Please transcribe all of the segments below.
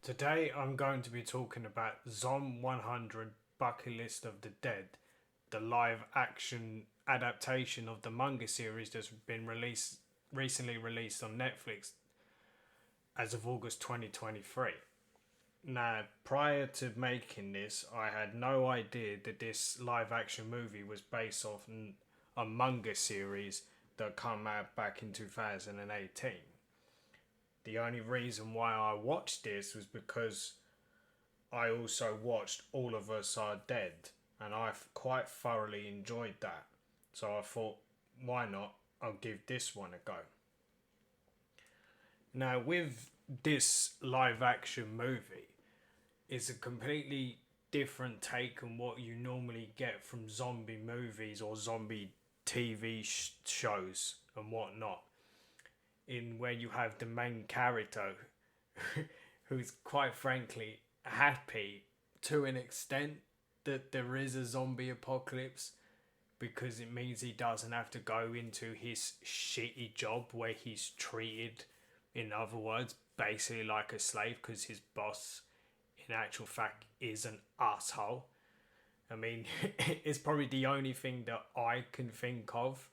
Today I'm going to be talking about Zom 100 Bucket List of the Dead, the live action adaptation of the manga series that's been recently released on Netflix as of August 2023. Now, prior to making this, I had no idea that this live action movie was based off a manga series that came out back in 2018. The only reason why I watched this was because I also watched All of Us Are Dead, and I quite thoroughly enjoyed that. So I thought, why not? I'll give this one a go. Now, with this live action movie, it's a completely different take on what you normally get from zombie movies or zombie TV shows and whatnot. In where you have the main character who's quite frankly happy to an extent that there is a zombie apocalypse, because it means he doesn't have to go into his shitty job where he's treated, in other words, basically like a slave, because his boss in actual fact is an asshole. I mean, it's probably the only thing that I can think of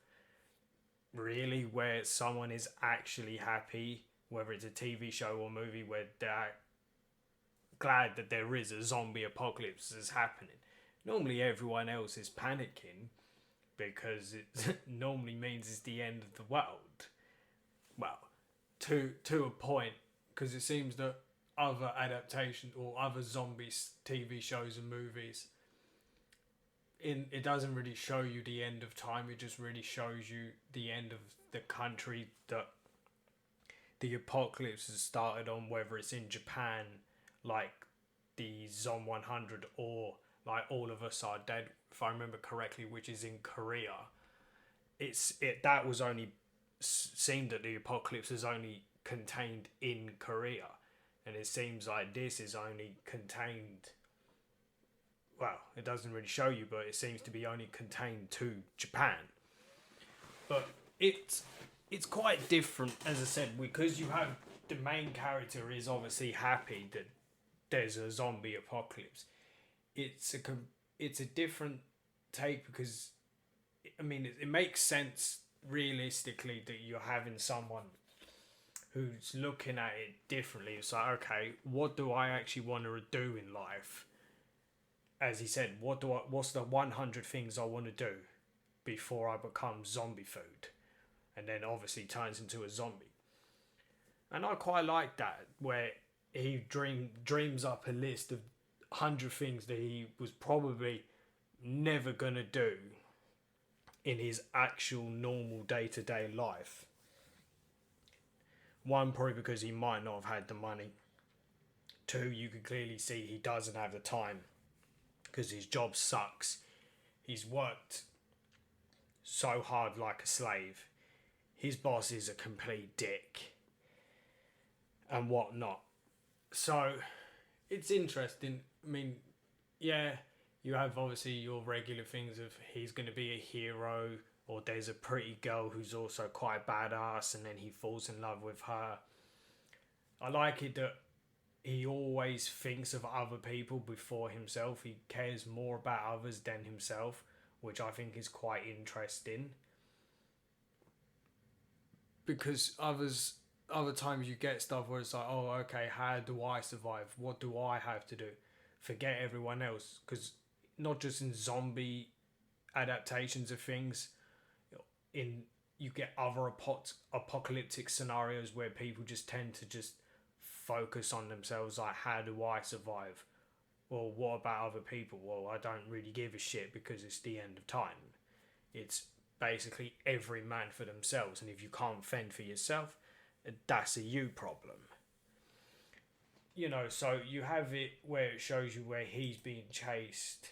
really where someone is actually happy, whether it's a TV show or movie, where they're glad that there is a zombie apocalypse is happening. Normally everyone else is panicking because it normally means it's the end of the world. Well, to a point, because it seems that other adaptations or other zombies TV shows and movies, it doesn't really show you the end of time. It just really shows you the end of the country that the apocalypse has started on, whether it's in Japan, like the Zom 100, or like All of Us Are Dead, if I remember correctly, which is in Korea. That was only seemed that the apocalypse is only contained in Korea, and it seems like this is only contained. Well, it doesn't really show you, but it seems to be only contained to Japan. But it's quite different, as I said, because you have the main character is obviously happy that there's a zombie apocalypse. It's a different take, because I mean it makes sense realistically that you're having someone who's looking at it differently. It's like, okay, what do I actually want to do in life? As he said, what's the 100 things I want to do before I become zombie food? And then obviously turns into a zombie. And I quite like that, where he dreams up a list of 100 things that he was probably never going to do in his actual normal day-to-day life. One, probably because he might not have had the money. Two, you could clearly see he doesn't have the time, because his job sucks. He's worked so hard like a slave. His boss is a complete dick and whatnot. So it's interesting. I mean, yeah, you have obviously your regular things of he's going to be a hero, or there's a pretty girl who's also quite badass and then he falls in love with her. I like it that he always thinks of other people before himself. He cares more about others than himself, which I think is quite interesting. Because other times you get stuff where it's like, oh, okay, how do I survive? What do I have to do? Forget everyone else. Because not just in zombie adaptations of things, you get other apocalyptic scenarios where people just tend to just focus on themselves, like, how do I survive? Well, what about other people? Well, I don't really give a shit because it's the end of time. It's basically every man for themselves, and if you can't fend for yourself, that's a you problem. You know, so you have it where it shows you where he's being chased.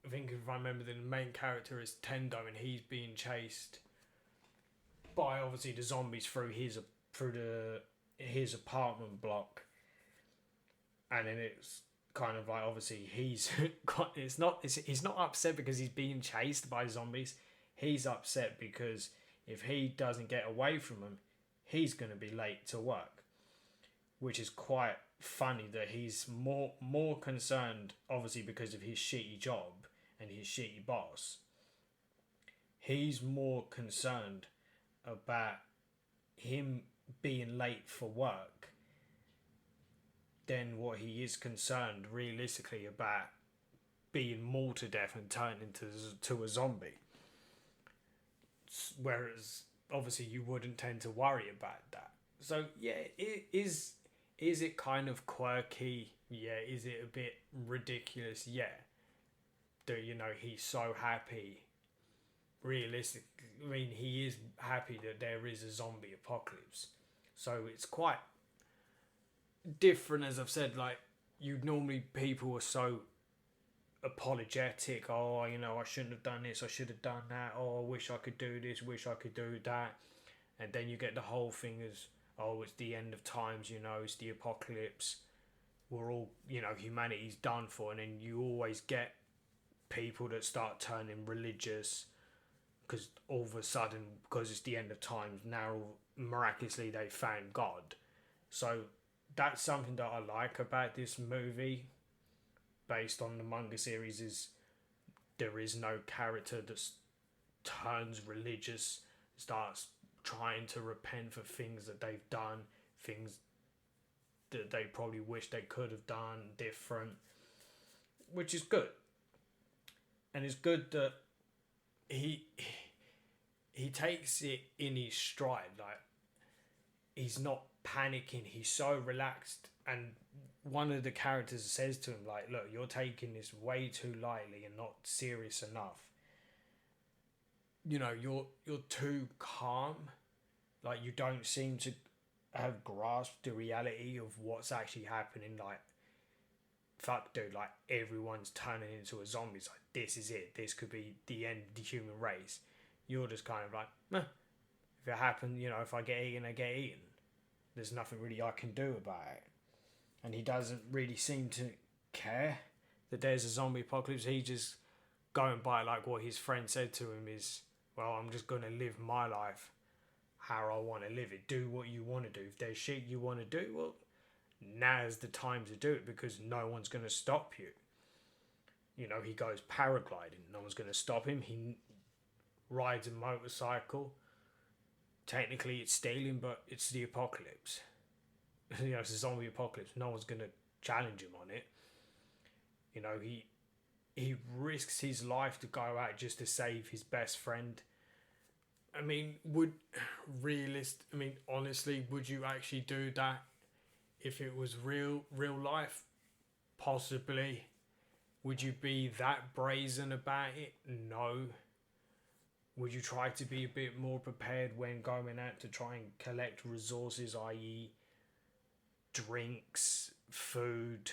I think if I remember, the main character is Tendo, and he's being chased by obviously the zombies through his apartment block, and then it's kind of like, obviously he's he's not upset because he's being chased by zombies. He's upset because if he doesn't get away from them, he's going to be late to work. which is quite funny that he's more concerned, obviously because of his shitty job and his shitty boss. He's more concerned about him being late for work than what he is concerned realistically about being mauled to death and turned into a zombie. Whereas obviously you wouldn't tend to worry about that. So yeah, is it kind of quirky? Yeah. Is it a bit ridiculous? Yeah. That he's so happy. Realistic. I mean, he is happy that there is a zombie apocalypse. So it's quite different, as I've said. Like, you normally, people are so apologetic. Oh, I shouldn't have done this. I should have done that. Oh, I wish I could do this. Wish I could do that. And then you get the whole thing as, oh, it's the end of times. It's the apocalypse. We're all, humanity's done for. And then you always get people that start turning religious because all of a sudden, because it's the end of times, now miraculously they found God. So that's something that I like about this movie, based on the manga series, is there is no character that turns religious, starts trying to repent for things that they've done, things that they probably wish they could have done different, which is good. And it's good that he takes it in his stride. Like, he's not panicking, he's so relaxed. And one of the characters says to him, like, look, you're taking this way too lightly and not serious enough. You're too calm. Like, you don't seem to have grasped the reality of what's actually happening. Like, fuck, dude, like, everyone's turning into a zombie. It's like, this is it. This could be the end of the human race. You're just kind of like, meh. If it happens, if I get eaten, I get eaten. There's nothing really I can do about it. And he doesn't really seem to care that there's a zombie apocalypse. He just going by, like, what his friend said to him is, well, I'm just going to live my life how I want to live it. Do what you want to do. If there's shit you want to do, well, now's the time to do it, because no one's going to stop you. He goes paragliding. No one's going to stop him. He rides a motorcycle. Technically it's stealing, but it's the apocalypse. It's a zombie apocalypse. No one's going to challenge him on it. He risks his life to go out just to save his best friend. I mean, honestly, would you actually do that if it was real life? Possibly. Would you be that brazen about it? No. Would you try to be a bit more prepared when going out to try and collect resources, i.e. drinks, food,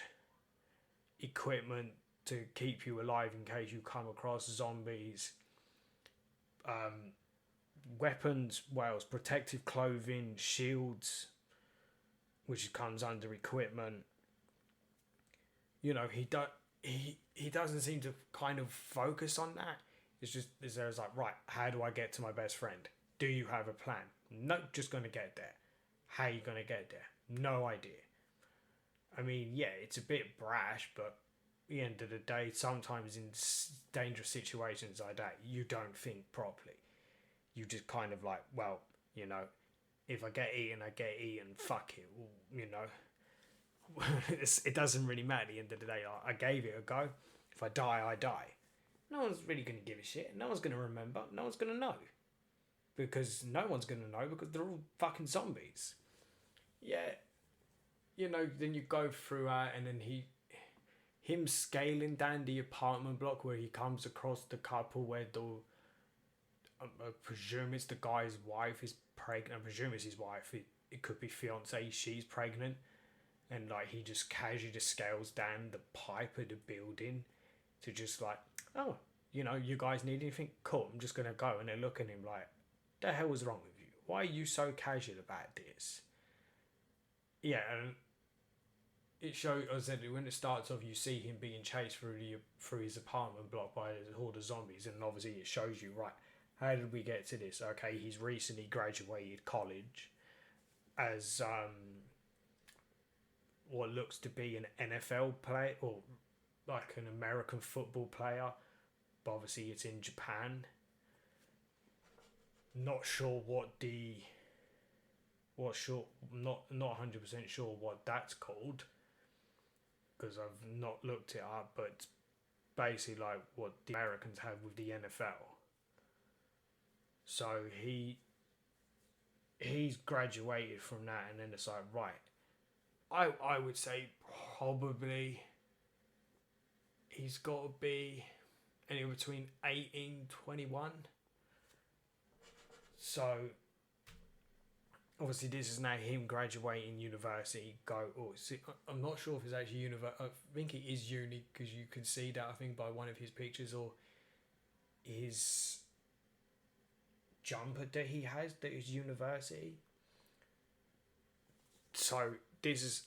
equipment to keep you alive in case you come across zombies? Weapons, protective clothing, shields, which comes under equipment. He doesn't seem to kind of focus on that. It's like, right, how do I get to my best friend? Do you have a plan? No, just going to get there. How are you going to get there? No idea. I mean, yeah, it's a bit brash, but at the end of the day, sometimes in dangerous situations like that, you don't think properly. You just kind of like, well, if I get eaten, I get eaten. Fuck it. It doesn't really matter at the end of the day. I gave it a go. If I die, I die. No one's really going to give a shit. No one's going to remember. No one's going to know. Because no one's going to know, because they're all fucking zombies. Yeah. Then you go through and then him scaling down the apartment block where he comes across the couple where I presume it's the guy's wife is pregnant. I presume it's his wife. It could be fiancée. She's pregnant. And like, he just casually just scales down the pipe of the building to just like, oh, you guys need anything? Cool, I'm just going to go. And they look at him like, the hell is wrong with you? Why are you so casual about this? Yeah, and it shows, as I said, when it starts off, you see him being chased through his apartment block by a horde of zombies. And obviously it shows you, right, how did we get to this? Okay, he's recently graduated college as what looks to be an NFL player or like an American football player, but obviously it's in Japan. Not sure not 100% sure what that's called because I've not looked it up, but it's basically like what the Americans have with the NFL. So he's graduated from that, and then it's like, right, I would say probably he's got to be anywhere between 18 21. So obviously this is now him graduating university. I'm not sure if it's actually university. I think it is uni because you can see that, I think, by one of his pictures or his jumper that he has that is university. So this is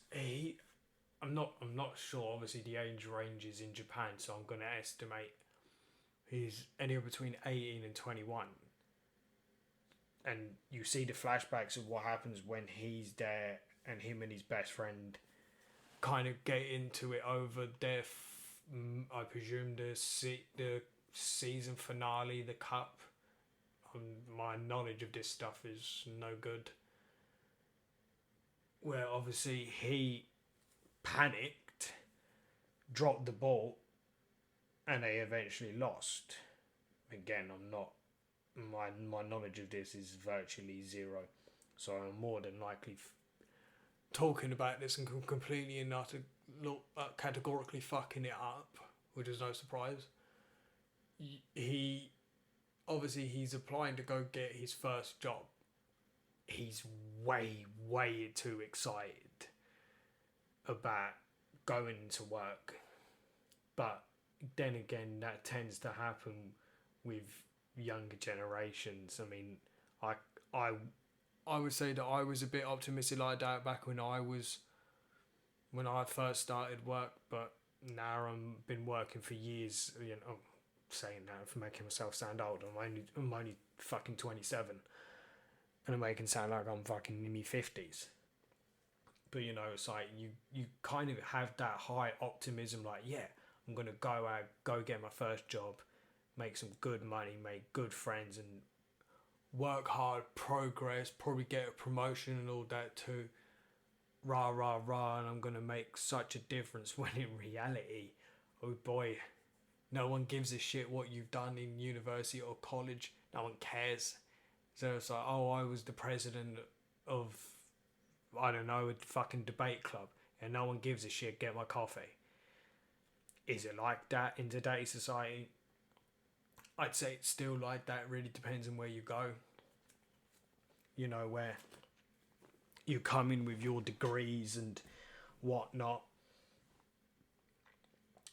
I'm not sure. Obviously the age range is in Japan, so I'm gonna estimate he's anywhere between 18 and 21. And you see the flashbacks of what happens when he's there, and him and his best friend kind of get into it over their, I presume the season finale, the cup. My knowledge of this stuff is no good. Where obviously he panicked, dropped the ball, and they eventually lost. Again, I'm not. My knowledge of this is virtually zero, so I'm more than likely talking about this and completely and utter categorically fucking it up, which is no surprise. He's applying to go get his first job. He's way too excited about going to work, but then again, that tends to happen with younger generations. I mean, I would say that I was a bit optimistic like that back when I first started work, but now I've been working for years. You know, I'm saying that for making myself sound old. I'm only fucking 27, and I'm making it sound like I'm fucking in my 50s. But you know, it's like you kind of have that high optimism, like, yeah, I'm gonna go out, go get my first job, make some good money, make good friends, and work hard, progress, probably get a promotion and all that too. Rah, rah, rah, and I'm going to make such a difference, when in reality, oh boy, no one gives a shit what you've done in university or college. No one cares. So it's like, oh, I was the president of, I don't know, a fucking debate club, and no one gives a shit, get my coffee. Is it like that in today's society? I'd say it's still like that. It really depends on where you go. You know, where you come in with your degrees and whatnot.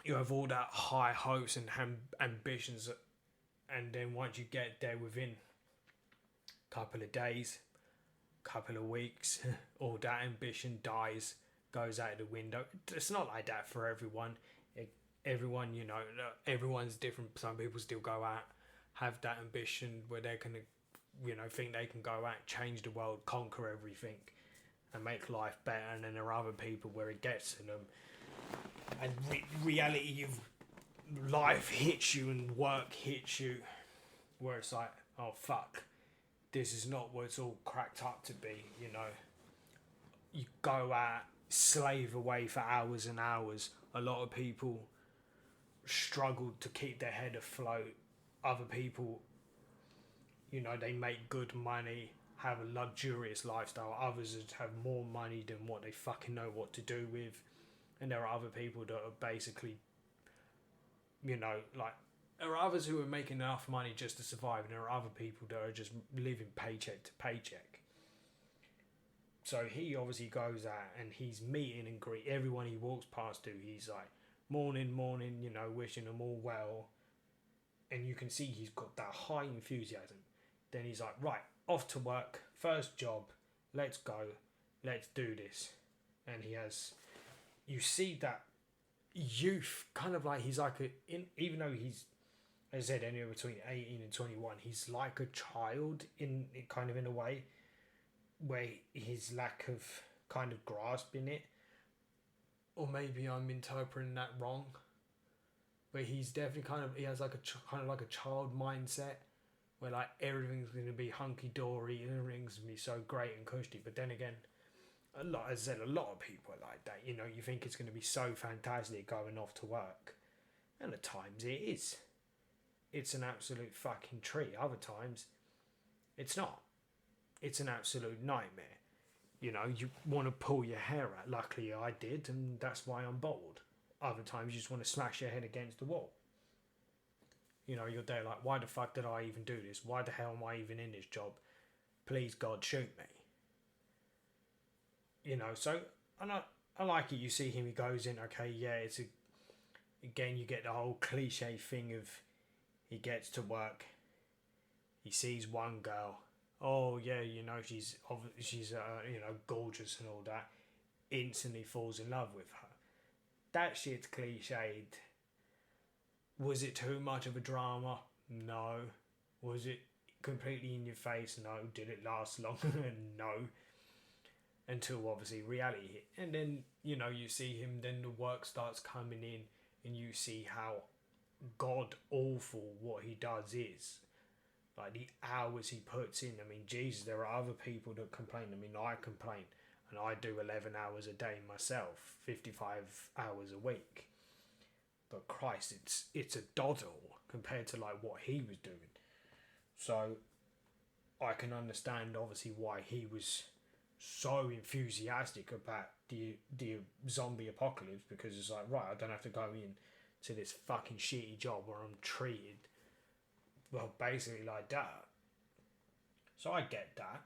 You have all that high hopes and ambitions, and then once you get there, within a couple of days, couple of weeks, all that ambition dies, goes out the window. It's not like that for everyone. Everyone, you know, everyone's different. Some people still go out, have that ambition where they're going to, you know, think they can go out, change the world, conquer everything, and make life better. And then there are other people where it gets to them, and reality of life hits you and work hits you, where it's like, oh fuck, this is not what it's all cracked up to be. You know, you go out, slave away for hours and hours. A lot of people struggle to keep their head afloat. Other people, you know, they make good money, have a luxurious lifestyle. Others have more money than what they fucking know what to do with. And there are other people that are basically, you know, like, there are others who are making enough money just to survive, and there are other people that are just living paycheck to paycheck. So he obviously goes out and he's meeting and greet everyone he walks past to. He's like, morning, you know, wishing them all well. And you can see he's got that high enthusiasm. Then he's like, right, off to work, first job, let's go, let's do this. And he has, you see that youth, kind of like he's like even though he's, as I said, anywhere between 18 and 21, he's like a child in kind of in a way, where his lack of kind of grasping it, or maybe I'm interpreting that wrong. But he's definitely he has like kind of like a child mindset, where like everything's gonna be hunky dory, everything's gonna be so great and cushy. But then again, as I said, a lot of people are like that. You know, you think it's gonna be so fantastic going off to work, and at times it is. It's an absolute fucking treat. Other times, it's not. It's an absolute nightmare. You know, you want to pull your hair out. Luckily, I did, and that's why I'm bored. Other times, you just want to smash your head against the wall. You know, you're there like, why the fuck did I even do this? Why the hell am I even in this job? Please, God, shoot me. You know, so I like it. You see him, he goes in, okay, yeah, again, you get the whole cliche thing of he gets to work, he sees one girl, oh yeah, you know, she's you know, gorgeous and all that, instantly falls in love with her. That shit's cliched. Was it too much of a drama? No. Was it completely in your face? No. Did it last long? No. Until obviously reality hit. And then, you know, you see him, then the work starts coming in and you see how god awful what he does is. Like the hours he puts in. I mean, Jesus, there are other people that complain. I mean, I complain and I do 11 hours a day myself, 55 hours a week. But Christ, it's a doddle compared to like what he was doing. So I can understand obviously why he was so enthusiastic about the zombie apocalypse, because it's like, right, I don't have to go in to this fucking shitty job where I'm treated, well, basically like that. So I get that.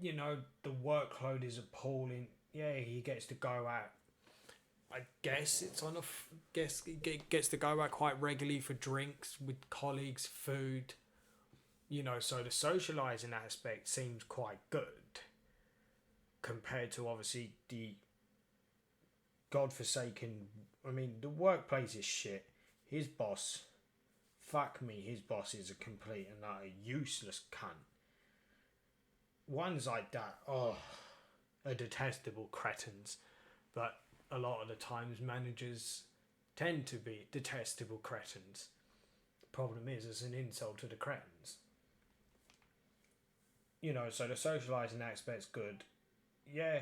You know, the workload is appalling. Yeah, he gets to go out. I guess it's on guess he gets to go out quite regularly for drinks with colleagues, food. You know, so the socialising aspect seems quite good compared to obviously the godforsaken. I mean, the workplace is shit. His boss, fuck me, his boss is a complete and utter useless cunt. Ones like that, oh, are detestable cretins. But a lot of the times managers tend to be detestable cretins. The problem is, it's an insult to the cretins. You know, so the socialising aspect's good. Yeah.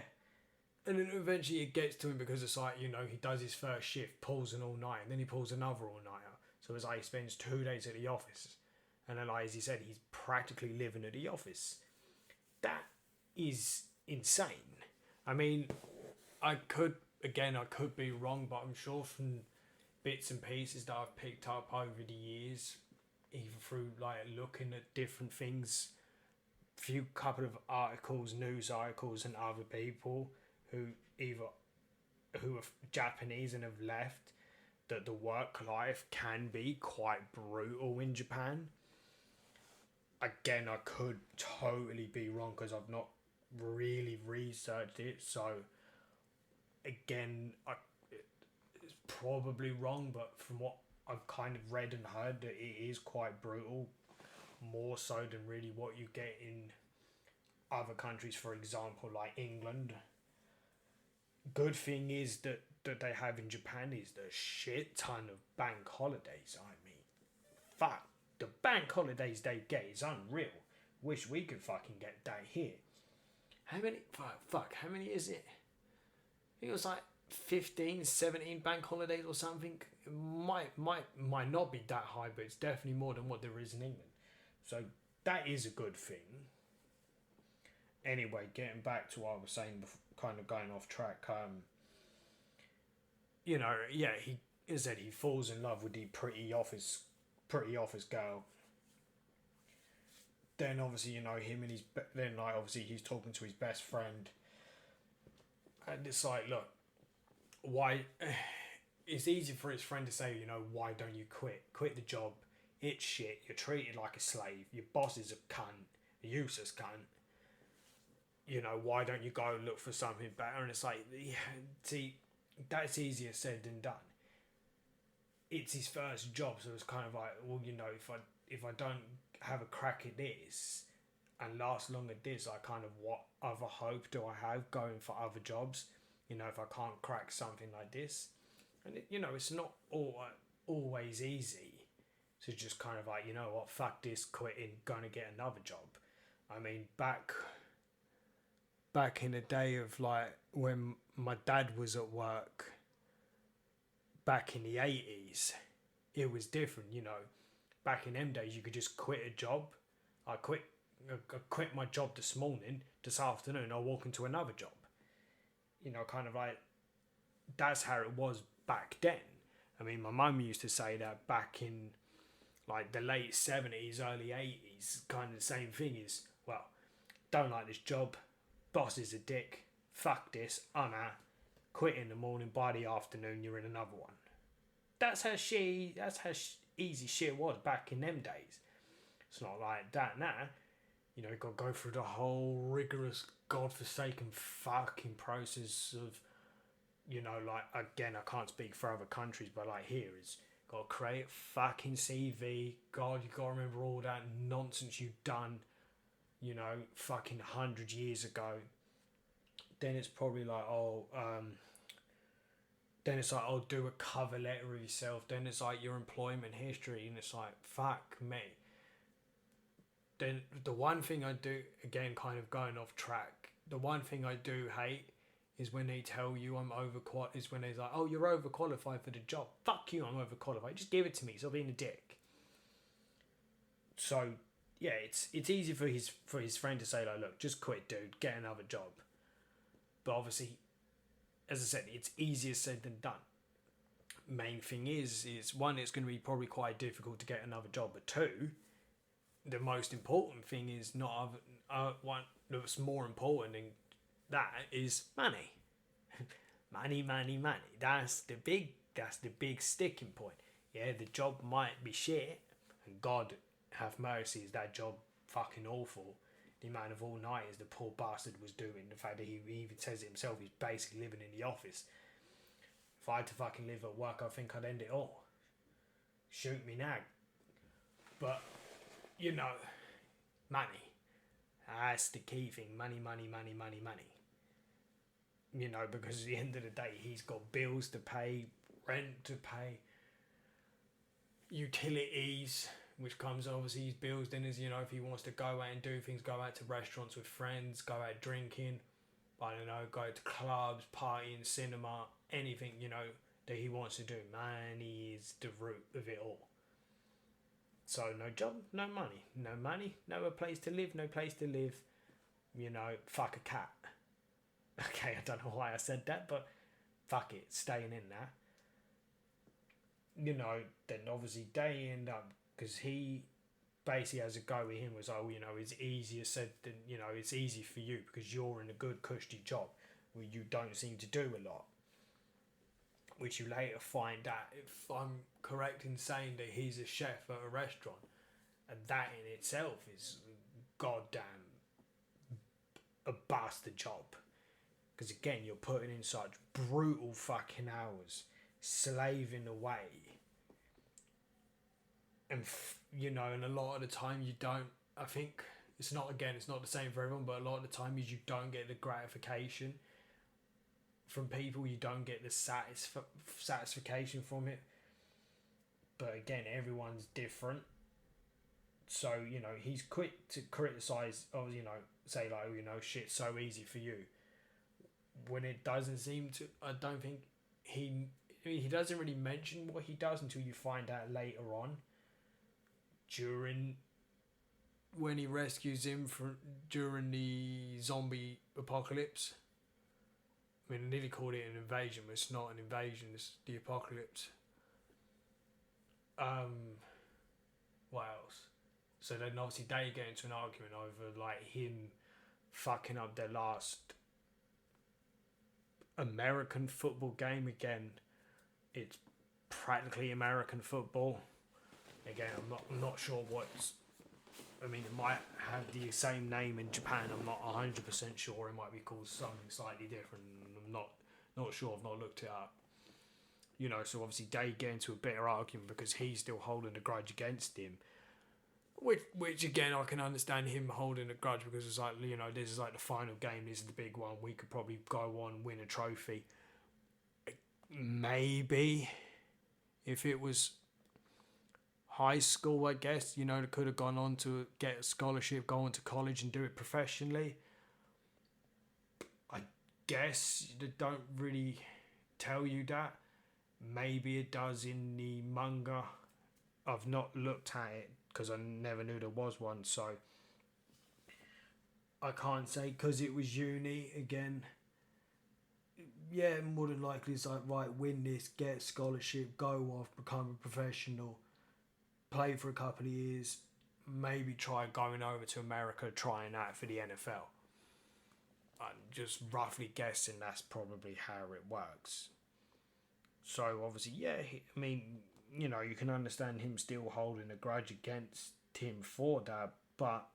And then eventually it gets to him because it's like, you know, he does his first shift, pulls an all-night, and then he pulls another all-nighter. So it's like he spends 2 days at the office. And then, like, as he said, he's practically living at the office. That is insane. I mean, I could be wrong, but I'm sure from bits and pieces that I've picked up over the years, even through, like, looking at different things, couple of articles, news articles, and other people who are Japanese and have left, that the work life can be quite brutal in Japan. Again, I could totally be wrong because I've not really researched it. So again, it's probably wrong, but from what I've kind of read and heard, that it is quite brutal, more so than really what you get in other countries, for example, like England. Good thing is that they have in Japan is the shit ton of bank holidays. I mean, fuck, the bank holidays they get is unreal. Wish we could fucking get that here. How many, how many is it? I think it was like 15, 17 bank holidays or something. It might not be that high, but it's definitely more than what there is in England. So that is a good thing. Anyway, getting back to what I was saying before, kind of going off track. You know, yeah, he falls in love with the pretty office girl. Then obviously, you know, obviously he's talking to his best friend, and it's like, look, why? It's easy for his friend to say, you know, why don't you quit the job? It's shit. You're treated like a slave. Your boss is a cunt, a useless cunt. You know, why don't you go look for something better? And it's like, yeah, see, that's easier said than done. It's his first job, so it's kind of like, well, you know, if I don't have a crack at this, and last long at this, I kind of, what other hope do I have going for other jobs? You know, if I can't crack something like this, and you know, it's not always easy to just kind of like, you know what, fuck this, quitting, going to get another job. I mean, back in the day of like when my dad was at work, back in the 80s, it was different, you know. Back in them days, you could just quit a job. I quit my job this afternoon, I'll walk into another job. You know, kind of like, that's how it was back then. I mean, my mum used to say that back in like the late 70s, early 80s, kind of the same thing is, well, don't like this job, boss is a dick, fuck this, I'm out, quit in the morning, by the afternoon you're in another one. That's how easy shit was back in them days. It's not like that now. You know, you've got to go through the whole rigorous, godforsaken fucking process of, you know, like, again, I can't speak for other countries, but like here is, got to create a fucking CV. God, you got to remember all that nonsense you've done, you know, fucking 100 years ago. Then it's probably like, then it's like, oh, do a cover letter of yourself. Then it's like your employment history, and it's like, fuck me. Then the one thing I do, again, kind of going off track, the one thing I do hate is when they tell you I'm overqualified, is when they're like, oh, you're overqualified for the job. Fuck you, I'm overqualified. Just give it to me, stop being a dick. So, yeah, it's easy for his friend to say, like, look, just quit, dude, get another job. But obviously, as I said, it's easier said than done. Main thing is one, it's going to be probably quite difficult to get another job, but two, the most important thing is not one that's more important than that is money. money. That's the big sticking point. Yeah, the job might be shit, and God have mercy, is that job fucking awful. The amount of all-nighters the poor bastard was doing, the fact that he even says it himself, he's basically living in the office. If I had to fucking live at work, I think I'd end it all. Shoot me now. But, you know, money. That's the key thing. Money. You know, because at the end of the day, he's got bills to pay, rent to pay, utilities, which comes obviously his bills. Then is, you know, if he wants to go out and do things, go out to restaurants with friends, go out drinking, I don't know, go to clubs, partying, cinema, anything, you know, that he wants to do. Money is the root of it all. So no job, no money, no place to live, you know, fuck a cat. Okay, I don't know why I said that, but fuck it, staying in there. You know, then obviously they end up, because he basically has a go with him was, oh, you know, it's easier said than, you know, it's easy for you because you're in a good cushy job where you don't seem to do a lot. Which you later find out, if I'm correct in saying, that he's a chef at a restaurant, and that in itself is goddamn a bastard job. Because again, you're putting in such brutal fucking hours, slaving away, and you know, and a lot of the time you don't. I think it's not the same for everyone, but a lot of the time is you don't get the gratification from people. You don't get the satisfaction from it. But again, everyone's different. So, you know, he's quick to criticise, or, you know, say like, oh, you know, shit's so easy for you. When it doesn't seem to, I don't think he doesn't really mention what he does until you find out later on. When he rescues him during the zombie apocalypse. I mean, I nearly called it an invasion, but it's not an invasion, it's the apocalypse. What else? So then obviously they get into an argument over like him fucking up their last American football game. Again, it's practically American football. Again, I'm not sure what's. I mean, it might have the same name in Japan. I'm not 100% sure. It might be called something slightly different. I'm not sure. I've not looked it up. You know, so obviously they get into a bitter argument because he's still holding a grudge against him. Which again, I can understand him holding a grudge because it's like, this is like the final game. This is the big one. We could probably go on, win a trophy. Maybe if it was high school, I guess, they could have gone on to get a scholarship, go on to college and do it professionally. I guess they don't really tell you that. Maybe it does in the manga. I've not looked at it because I never knew there was one, so I can't say because it was uni again. Yeah, more than likely it's like, right, win this, get a scholarship, go off, become a professional, play for a couple of years, maybe try going over to America, trying out for the NFL. I'm just roughly guessing that's probably how it works. So obviously, yeah, I mean, you can understand him still holding a grudge against him for that, but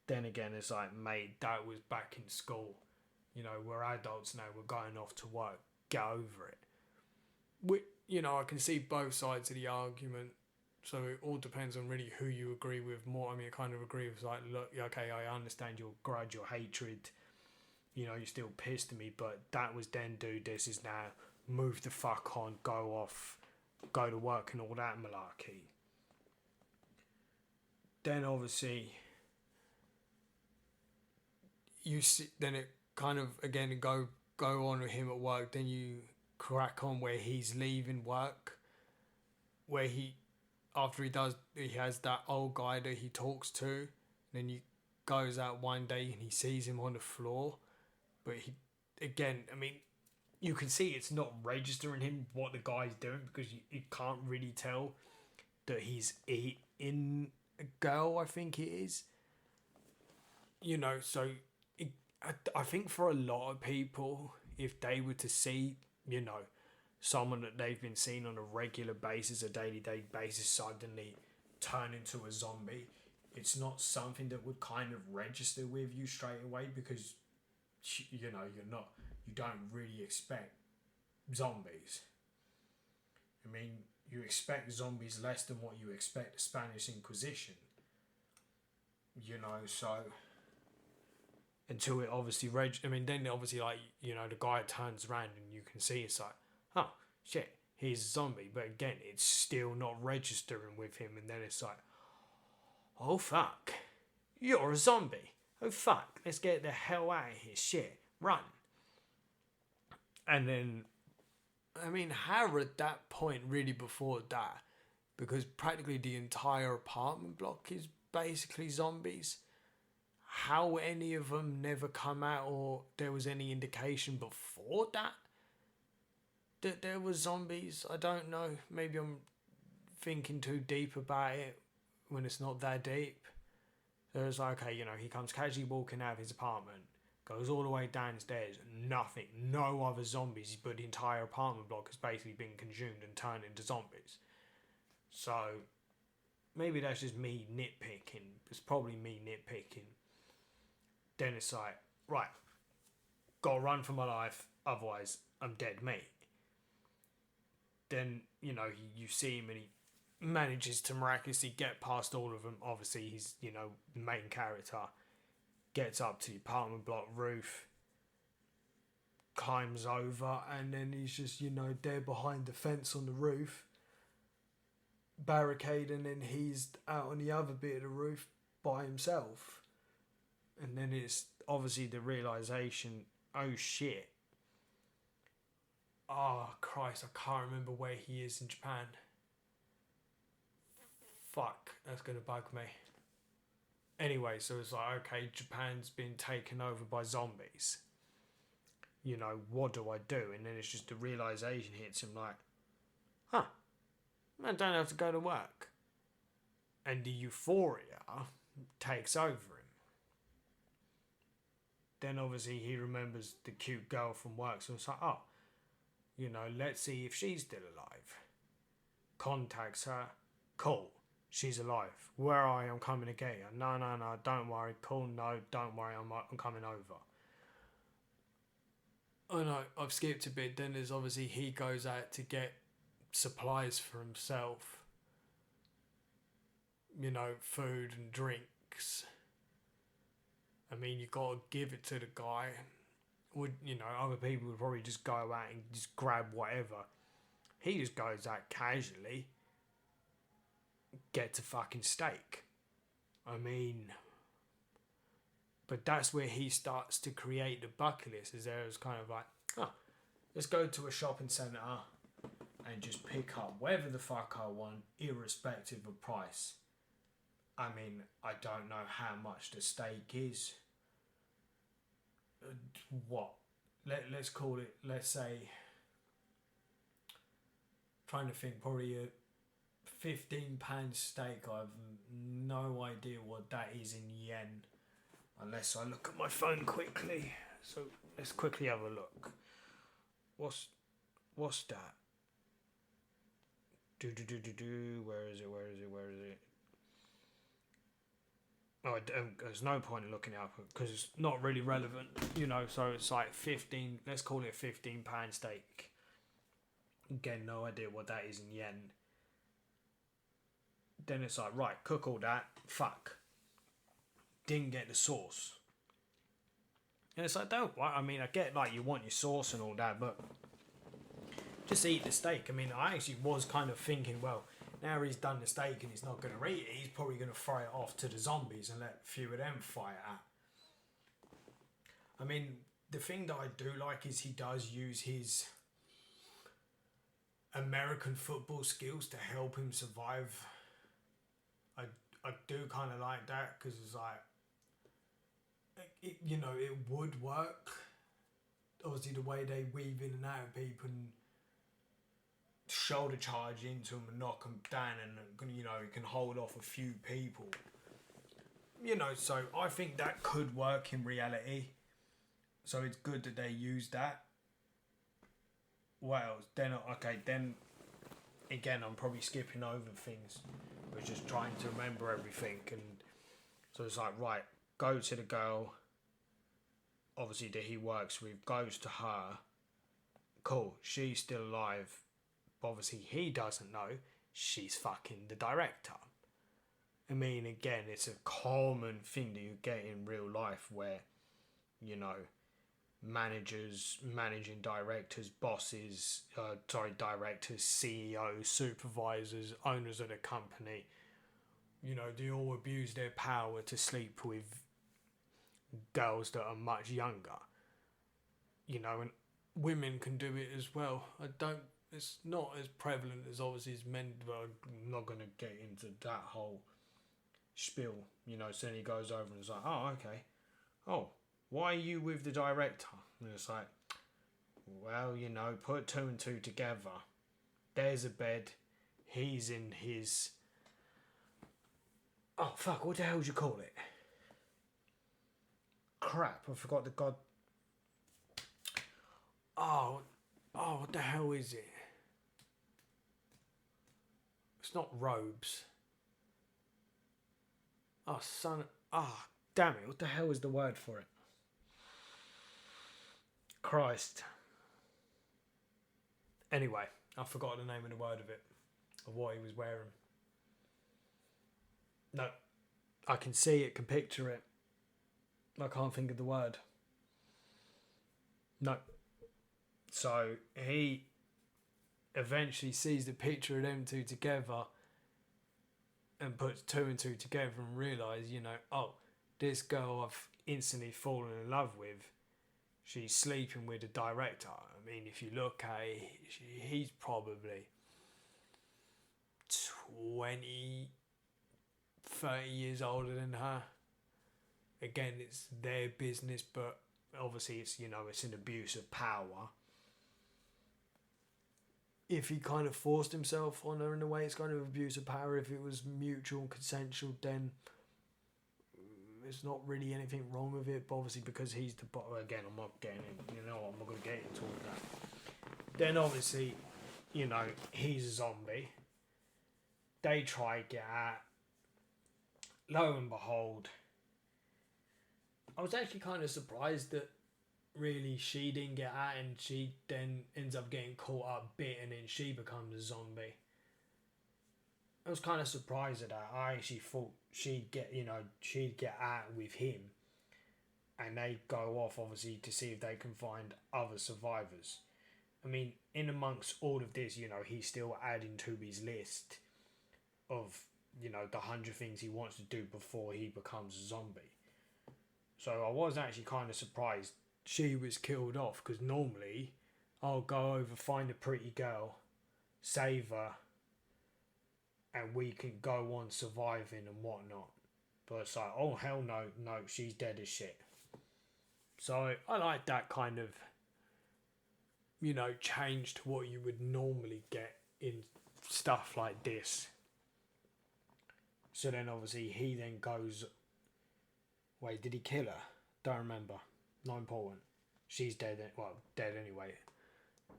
then again, it's like, mate, that was back in school. We're adults now, we're going off to work, get over it. I can see both sides of the argument, so it all depends on really who you agree with more. I mean, I kind of agree with, like, look, okay, I understand your grudge, your hatred, you're still pissed at me, but that was then, dude, this is now, move the fuck on, go off, go to work and all that malarkey. Then obviously, you see, then it kind of again go on with him at work. Then you crack on where he's leaving work, where after he has that old guy that he talks to. Then he goes out one day and he sees him on the floor, but you can see it's not registering him what the guy's doing because you can't really tell that he's in a girl, I think it is. So I think for a lot of people, if they were to see, someone that they've been seeing on a regular basis, a day-to-day basis, suddenly turn into a zombie, it's not something that would kind of register with you straight away because, you don't really expect zombies. I mean, you expect zombies less than what you expect the Spanish Inquisition. So until it obviously then obviously, like, the guy turns around and you can see it's like, oh shit, he's a zombie, but again, it's still not registering with him, and then it's like, oh fuck, you're a zombie, oh fuck, let's get the hell out of here, shit, run. And then, how at that point really before that, because practically the entire apartment block is basically zombies, how any of them never come out, or there was any indication before that there was zombies, I don't know. Maybe I'm thinking too deep about it when it's not that deep. So it's like, okay, he comes casually walking out of his apartment, goes all the way downstairs, nothing, no other zombies, but the entire apartment block has basically been consumed and turned into zombies. So maybe that's just me nitpicking. It's probably me nitpicking. Then it's like, right, gotta run for my life, otherwise I'm dead meat. Then, you see him and he manages to miraculously get past all of them. Obviously, he's, the main character. Gets up to the apartment block roof, climbs over, and then he's just, there behind the fence on the roof, barricade, and then he's out on the other bit of the roof by himself. And then it's obviously the realisation, oh shit. Oh Christ, I can't remember where he is in Japan. Fuck, that's going to bug me. Anyway, so it's like, okay, Japan's been taken over by zombies. What do I do? And then it's just the realisation hits him like, I don't have to go to work. And the euphoria takes over him. Then obviously he remembers the cute girl from work, so it's like, let's see if she's still alive. Contacts her, cool, she's alive. Where are you? I'm coming to get you. No, don't worry, cool, no, don't worry, I'm coming over. Oh no, I've skipped a bit. Then there's obviously he goes out to get supplies for himself. food and drinks. I mean, you got to give it to the guy. Other people would probably just go out and just grab whatever. He just goes out casually, gets a fucking steak. I mean, but that's where he starts to create the bucket list. Is there is kind of like, let's go to a shopping centre and just pick up whatever the fuck I want, irrespective of price. I mean, I don't know how much the steak is. What? Let's call it, let's say, trying to think, probably a £15 steak. I have no idea what that is in yen, unless I look at my phone quickly. So let's quickly have a look. What's that? Where is it? Oh, there's no point in looking it up because it's not really relevant, so it's like 15, let's call it a £15 steak. Again, no idea what that is in yen. Then it's like, right, cook all that, fuck. Didn't get the sauce. And it's like, I get like you want your sauce and all that, but just eat the steak. I mean, I actually was kind of thinking, well, now he's done the steak and he's not going to eat it, he's probably going to fry it off to the zombies and let a few of them fry it out. I mean, the thing that I do like is he does use his American football skills to help him survive. I do kind of like that because it's like, it would work. Obviously, the way they weave in and out of people and shoulder charge into them and knock them down, and it can hold off a few people. So I think that could work in reality. So it's good that they use that. What else? Then again, I'm probably skipping over things. We're just trying to remember everything, and so it's like, right, go to the girl, obviously that he works with, goes to her. Cool, she's still alive. Obviously he doesn't know she's fucking the director. I mean, again, it's a common thing that you get in real life where, managers, managing directors, bosses, directors, CEOs, supervisors, owners of the company, they all abuse their power to sleep with girls that are much younger. And women can do it as well. It's not as prevalent as obviously as men, but I'm not going to get into that whole spiel. So then he goes over and is like, oh, okay. Oh, why are you with the director? And it's like, well, put two and two together. There's a bed. He's in his... Oh, fuck, what the hell would you call it? Crap, I forgot the god... Oh, what the hell is it? It's not robes. Oh, son... damn it, what the hell is the word for it? Christ. Anyway, I forgot the name of the word of it. Of what he was wearing. No. I can see it, can picture it. I can't think of the word. No. So he eventually sees the picture of them two together and puts two and two together and realises, this girl I've instantly fallen in love with, she's sleeping with the director. I mean, if you look at it, he's probably 20, 30 years older than her. Again, it's their business, but obviously it's, it's an abuse of power. If he kind of forced himself on her in a way, it's kind of abuse of power. If it was mutual and consensual, then there's not really anything wrong with it. But obviously because he's the... Again, I'm not getting in, I'm not going to get into all that. Then obviously, he's a zombie. They try to get out. Lo and behold, I was actually kind of surprised that really she didn't get out and she then ends up getting caught up, bit, and then she becomes a zombie. I was kind of surprised at that. I actually thought she'd get out with him, and they go off obviously to see if they can find other survivors. I mean, in amongst all of this, he's still adding to his list of, the 100 things he wants to do before he becomes a zombie. So I was actually kind of surprised she was killed off, because normally I'll go over, find a pretty girl, save her, and we can go on surviving and whatnot. But it's like, oh hell no, she's dead as shit. So I like that kind of, change to what you would normally get in stuff like this. So then obviously he then goes, wait, did he kill her? Don't remember. Not important. She's dead, dead anyway.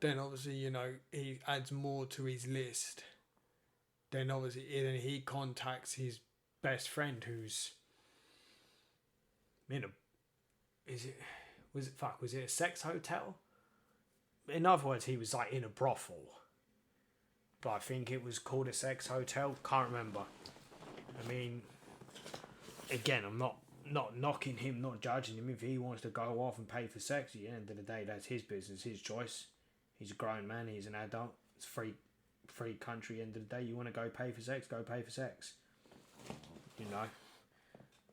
Then obviously, he adds more to his list. Then obviously he contacts his best friend who's in a, was it a sex hotel? In other words, he was like in a brothel. But I think it was called a sex hotel. Can't remember. I mean, again, I'm not knocking him, not judging him. If he wants to go off and pay for sex, at the end of the day, that's his business, his choice. He's a grown man, he's an adult. It's free country, end of the day. You want to go pay for sex, go pay for sex.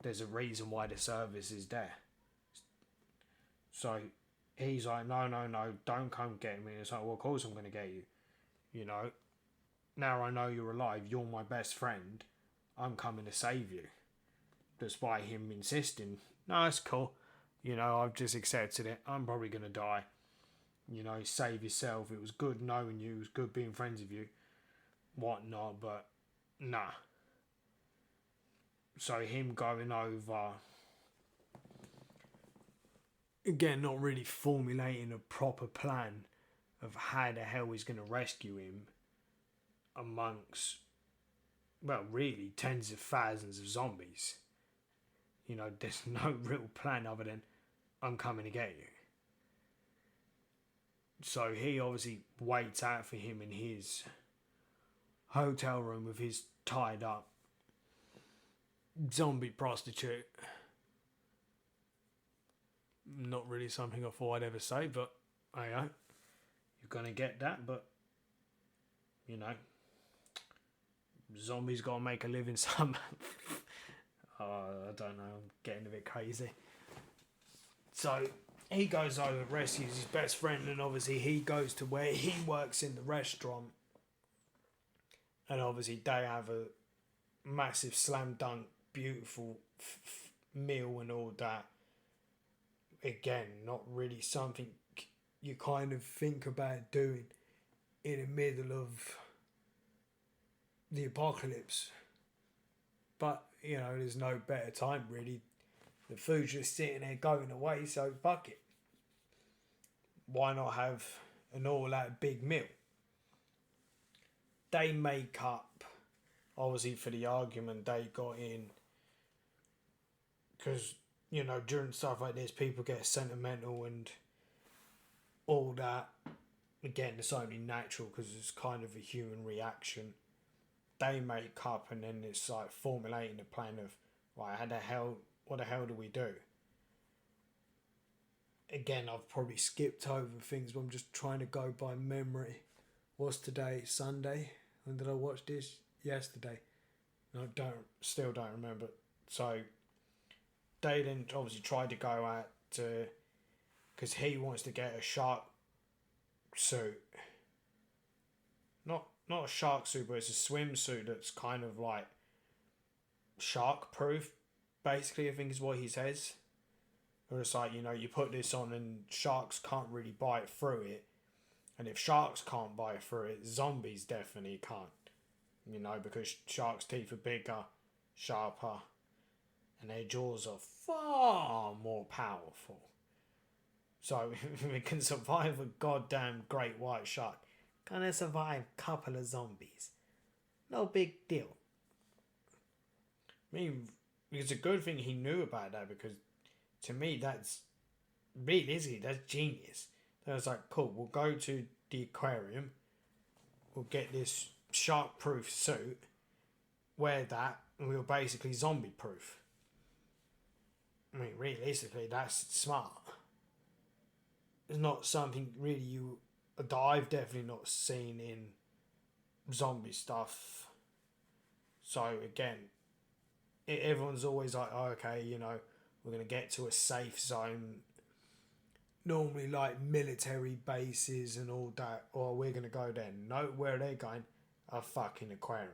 There's a reason why the service is there. So he's like, no, don't come get me. It's like, well, of course I'm going to get you. Now I know you're alive, you're my best friend, I'm coming to save you. Despite him insisting, no, it's cool. I've just accepted it. I'm probably going to die. Save yourself. It was good knowing you. It was good being friends with you. Whatnot, but nah. So him going over, again, not really formulating a proper plan of how the hell he's going to rescue him amongst, well, really tens of thousands of zombies. There's no real plan other than, I'm coming to get you. So he obviously waits out for him in his hotel room with his tied up zombie prostitute. Not really something I thought I'd ever say, but I know. You're going to get that, but, zombies got to make a living somehow. I don't know, I'm getting a bit crazy. So he goes over, rescues his best friend, and obviously he goes to where he works in the restaurant. And obviously they have a massive slam dunk, beautiful meal and all that. Again, not really something you kind of think about doing in the middle of the apocalypse. But, there's no better time really. The food's just sitting there going away, so fuck it. Why not have an all-out big meal? They make up, obviously for the argument they got in, because, during stuff like this, people get sentimental and all that. Again, it's only natural because it's kind of a human reaction. They make up, and then it's like formulating a plan of, right, what the hell do we do? Again, I've probably skipped over things, but I'm just trying to go by memory. What's today? Sunday? When did I watch this? Yesterday. I still don't remember. So they then obviously tried to go out to, because he wants to get a shark suit. Not a shark suit, but it's a swimsuit that's kind of like shark proof, basically, I think is what he says. Or it's like, you put this on and sharks can't really bite through it. And if sharks can't bite through it, zombies definitely can't. Because sharks' teeth are bigger, sharper, and their jaws are far more powerful. So if we can survive a goddamn great white shark, gonna survive a couple of zombies. No big deal. I mean, it's a good thing he knew about that, because to me that's realistically, that's genius. I was like, cool, we'll go to the aquarium, we'll get this shark proof suit, wear that and we were basically zombie proof. I mean, realistically, that's smart. It's not something really that I've definitely not seen in zombie stuff. So again, everyone's always like, oh, okay, we're going to get to a safe zone. Normally like military bases and all that, or we're going to go there. No, where they're going? A fucking aquarium.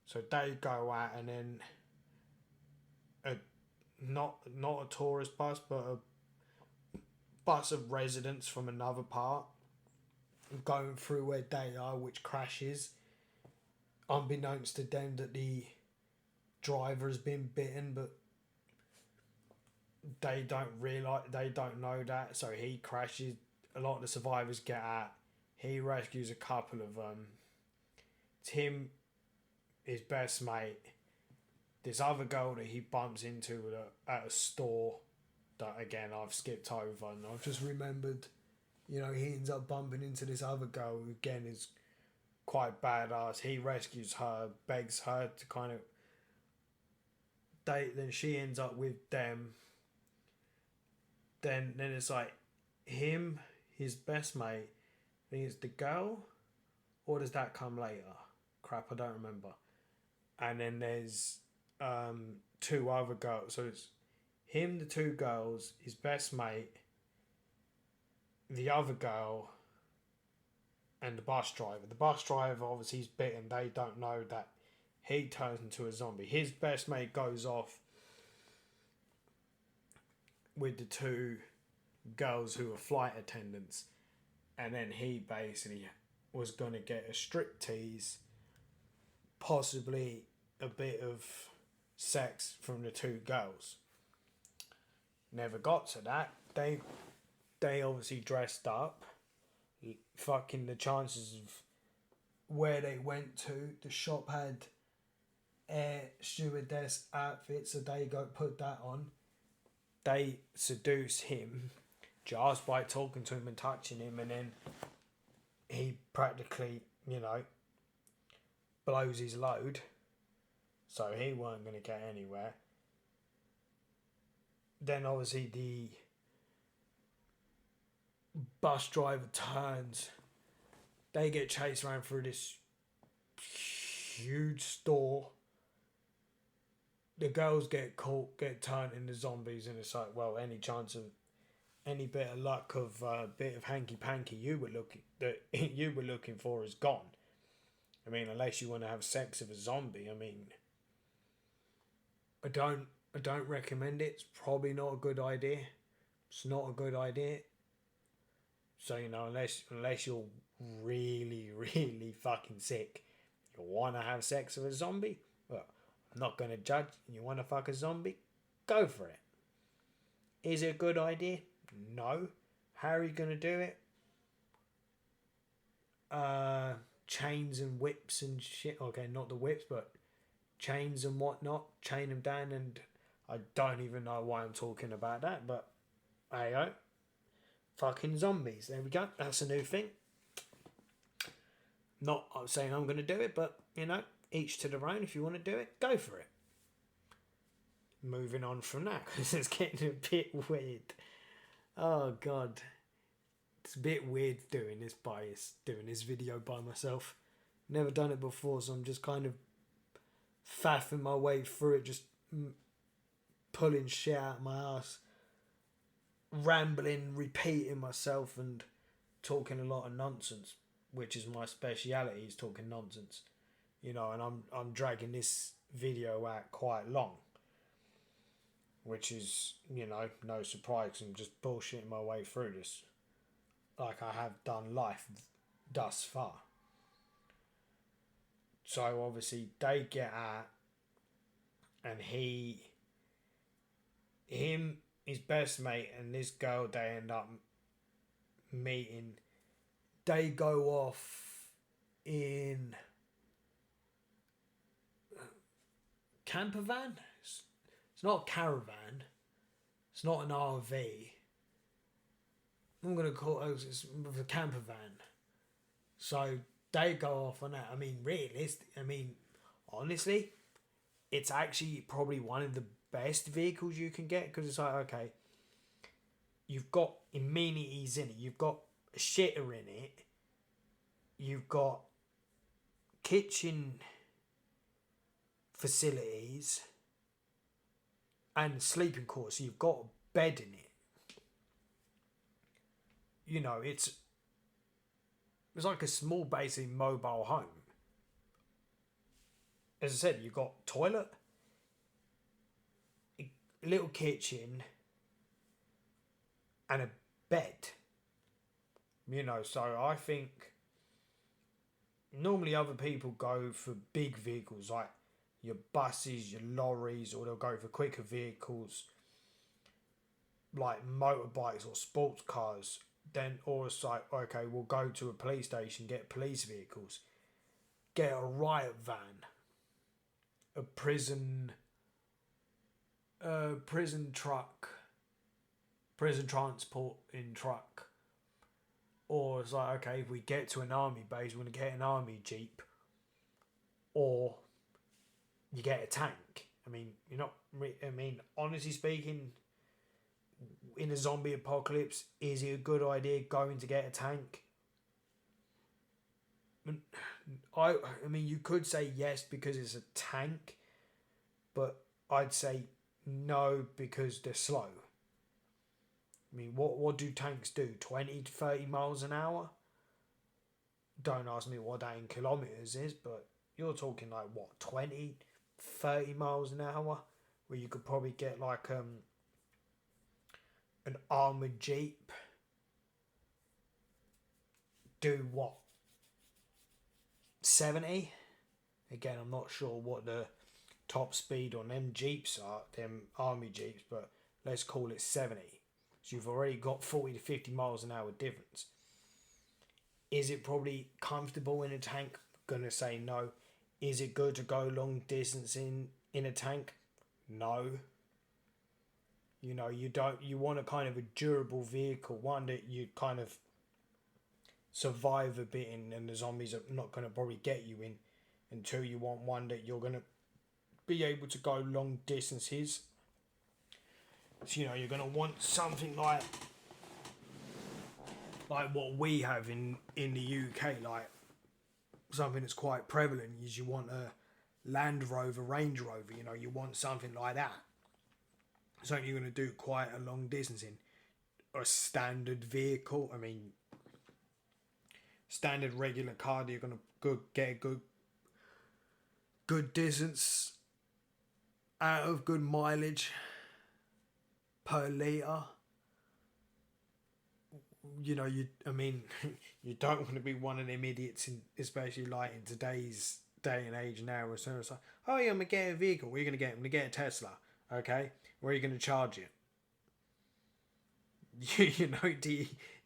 So they go out and then not a tourist bus, but a bus of residents from another part going through where they are, which crashes. Unbeknownst to them that the driver has been bitten, but they don't know that, so he crashes. A lot of the survivors get out. He rescues a couple of it's him, his best mate, this other girl that he bumps into at a store that again I've skipped over, and I've just remembered, he ends up bumping into this other girl who again is quite badass. He rescues her, begs her to kind of date, then she ends up with them. Then it's like him, his best mate, I think it's the girl, or does that come later? Crap, I don't remember. And then there's two other girls. So it's him, the two girls, his best mate, the other girl, and the bus driver. The bus driver, obviously, he's bitten. They don't know that he turns into a zombie. His best mate goes off with the two girls who were flight attendants, and then he basically was going to get a striptease, possibly a bit of sex from the two girls. Never got to that. They obviously dressed up. Fucking the chances of where they went to, the shop had air stewardess outfits, so they go put that on. They seduce him just by talking to him and touching him, and then he practically, blows his load, so he weren't going to get anywhere. Then obviously the bus driver turns. They get chased around through this huge store. The girls get caught, get turned into zombies, and it's like, well, any chance of any bit of luck of a bit of hanky panky you were looking for is gone. I mean, unless you want to have sex with a zombie. I mean, I don't recommend it. It's probably not a good idea. It's not a good idea. So unless you're really, really fucking sick, you want to have sex with a zombie. Well, I'm not going to judge. You want to fuck a zombie? Go for it. Is it a good idea? No. How are you going to do it? Chains and whips and shit. Okay, not the whips, but chains and whatnot. Chain them down, and I don't even know why I'm talking about that, but there you go. Fucking zombies. There we go. That's a new thing. Not saying I'm going to do it, but, each to their own. If you want to do it, go for it. Moving on from that, because it's getting a bit weird. Oh, God. It's a bit weird doing this video by myself. Never done it before, so I'm just kind of faffing my way through it, just pulling shit out of my ass, rambling, repeating myself, and talking a lot of nonsense, which is my speciality, is talking nonsense. And I'm dragging this video out quite long, which is, no surprise. I'm just bullshitting my way through this, like I have done life thus far. So obviously they get out, and his best mate, and this girl they end up meeting, they go off in camper van. It's not a caravan. It's not an RV. I'm going to call it a camper van. So they go off on that. I mean, realistic. I mean, honestly, it's actually probably one of the best vehicles you can get, because it's like, okay, you've got amenities in it, you've got a shitter in it, you've got kitchen facilities and sleeping quarters, so you've got a bed in it. You know, it's like a small, basic mobile home. As I said, you've got toilet, a little kitchen, and a bed. You know, so I think normally other people go for big vehicles like your buses, your lorries, or they'll go for quicker vehicles like motorbikes or sports cars. Then, or it's like, okay, we'll go to a police station, get police vehicles, get a riot van, a prison truck, prison transport in truck. Or it's like, okay, if we get to an army base, we're going to get an army jeep. Or you get a tank. I mean, you're not. I mean, honestly speaking, in a zombie apocalypse, is it a good idea going to get a tank? I mean, you could say yes because it's a tank, but I'd say no because they're slow. I mean, what do tanks do? 20 to 30 miles an hour? Don't ask me what that in kilometres is, but you're talking like, what, 20, 30 miles an hour? Where you could probably get like an armoured jeep. Do what? 70? Again, I'm not sure what the top speed on them jeeps are, them army jeeps, but let's call it 70. So you've already got 40 to 50 miles an hour difference. Is it probably comfortable in a tank? I'm gonna say no. Is it good to go long distance in a tank? No. You know, you want a kind of a durable vehicle, one that you kind of survive a bit in, and the zombies are not going to probably get you in. Until you want one that you're going to be able to go long distances. So, you know, you're going to want something like what we have in the UK, like something that's quite prevalent is you want a Land Rover, Range Rover, you know, you want something like that. Something you're going to do quite a long distance in. A standard vehicle, I mean, standard regular car that you're going to get a good distance out of, good mileage per litre. You know, you don't want to be one of them idiots, especially like in today's day and age now, where it's like, oh yeah, I'm going to get a vehicle. What are you going to get? I'm going to get a Tesla. Okay, where are you going to charge it? You know,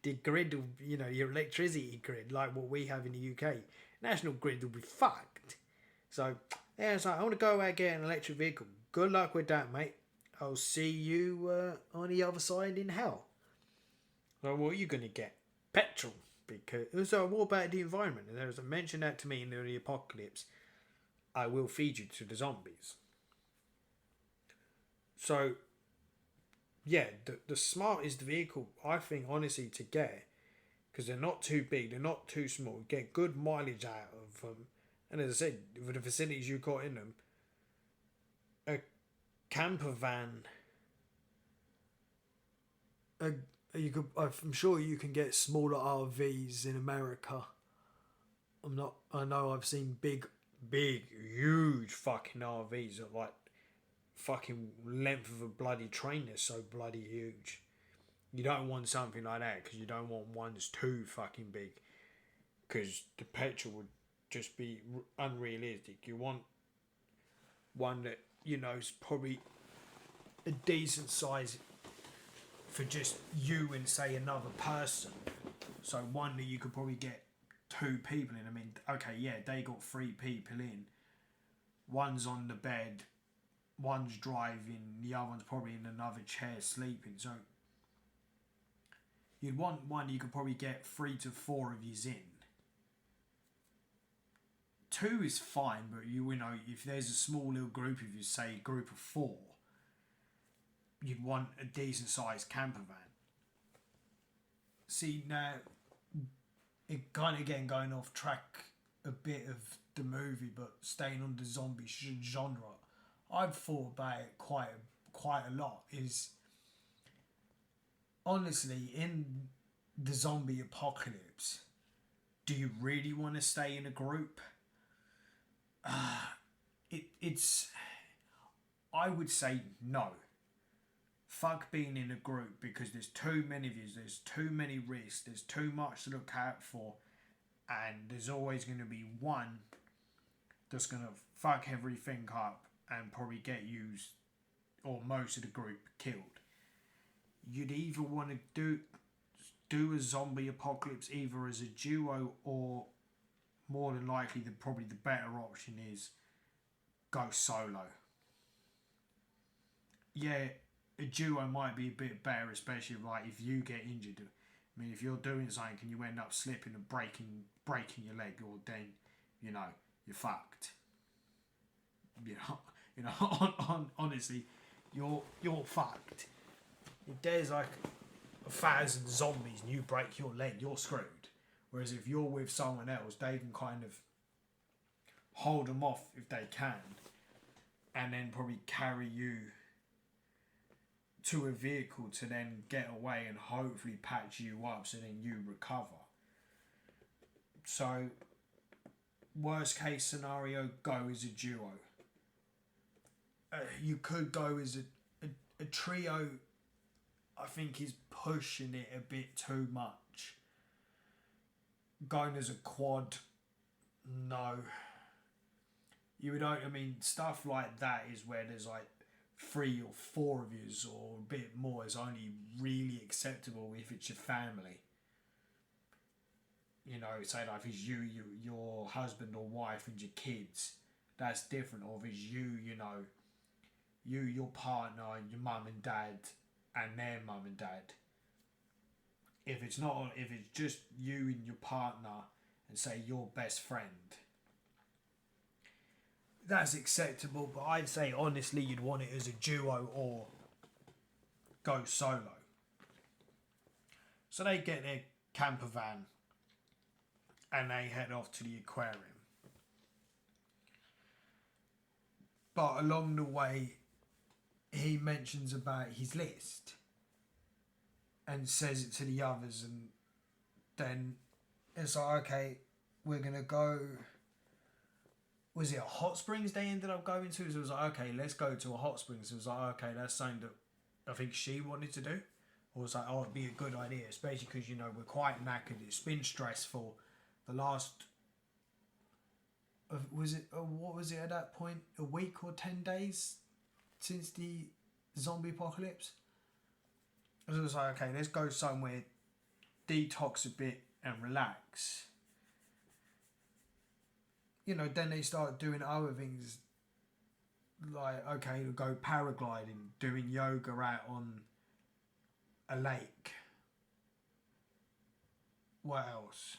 the grid, you know, your electricity grid, like what we have in the UK, national grid will be fucked. So, yeah, it's like, I want to go out and get an electric vehicle. Good luck with that, mate. I'll see you on the other side in hell. So, what are you going to get? Petrol. Because, so what about the environment? And there's a mention that to me in the apocalypse. I will feed you to the zombies. So, yeah, the smartest vehicle, I think, honestly, to get, because they're not too big, they're not too small, get good mileage out of them, and as I said, with the facilities you got in them, a camper van, I'm sure you can get smaller RVs in America. I know I've seen big, huge fucking RVs that like fucking length of a bloody train. They're so bloody huge. You don't want something like that because you don't want one that's too fucking big, because the petrol would just be unrealistic. You want one that, you know, is probably a decent size for just you and say another person. So one that you could probably get 2 people in. I mean, okay, yeah, they got 3 people in. One's on the bed, one's driving, the other one's probably in another chair sleeping. So you'd want one you could probably get 3 to 4 of yous in 2 is fine, but you know, if there's a small little group of you, say a group of 4, you'd want a decent sized camper van. See, now it kind of again going off track a bit of the movie, but staying on the zombie genre, I've thought about it quite a lot. Is honestly, in the zombie apocalypse, do you really want to stay in a group? It's I would say no. Fuck being in a group, because there's too many of you, there's too many risks, there's too much to look out for, and there's always going to be one that's going to fuck everything up and probably get you or most of the group killed. You'd either want to do a zombie apocalypse either as a duo, or more than likely probably the better option is go solo. Yeah, a duo might be a bit better, especially like if you get injured. I mean, if you're doing something and you end up slipping and breaking your leg, or then you're fucked. Honestly, you're fucked. If there's like 1,000 zombies and you break your leg, you're screwed. Whereas if you're with someone else, they can kind of hold them off if they can, and then probably carry you to a vehicle to then get away and hopefully patch you up so then you recover. So, worst case scenario, go as a duo. You could go as a trio. I think is pushing it a bit too much. Going as a quad, no. You would, I mean, stuff like that is where there's like 3 or 4 of yous, or a bit more, is only really acceptable if it's your family. Say like if it's you, your husband or wife and your kids, that's different. Or if it's you, your partner, your mum and dad, and their mum and dad. If it's just you and your partner, and say your best friend, that's acceptable. But I'd say honestly, you'd want it as a duo or go solo. So they get their camper van and they head off to the aquarium. But along the way, he mentions about his list and says it to the others, and then it's like, okay, we're gonna go. Was it a hot springs they ended up going to? So it was like, okay, let's go to a hot springs. It was like, okay, that's something that I think she wanted to do. Or it was like, oh, it'd be a good idea, especially because we're quite knackered. It's been stressful. The last, what was it at that point? A week or 10 days since the zombie apocalypse. So it was like, okay, let's go somewhere, detox a bit and relax. Then they start doing other things, like, okay, we'll go paragliding, doing yoga out on a lake. What else?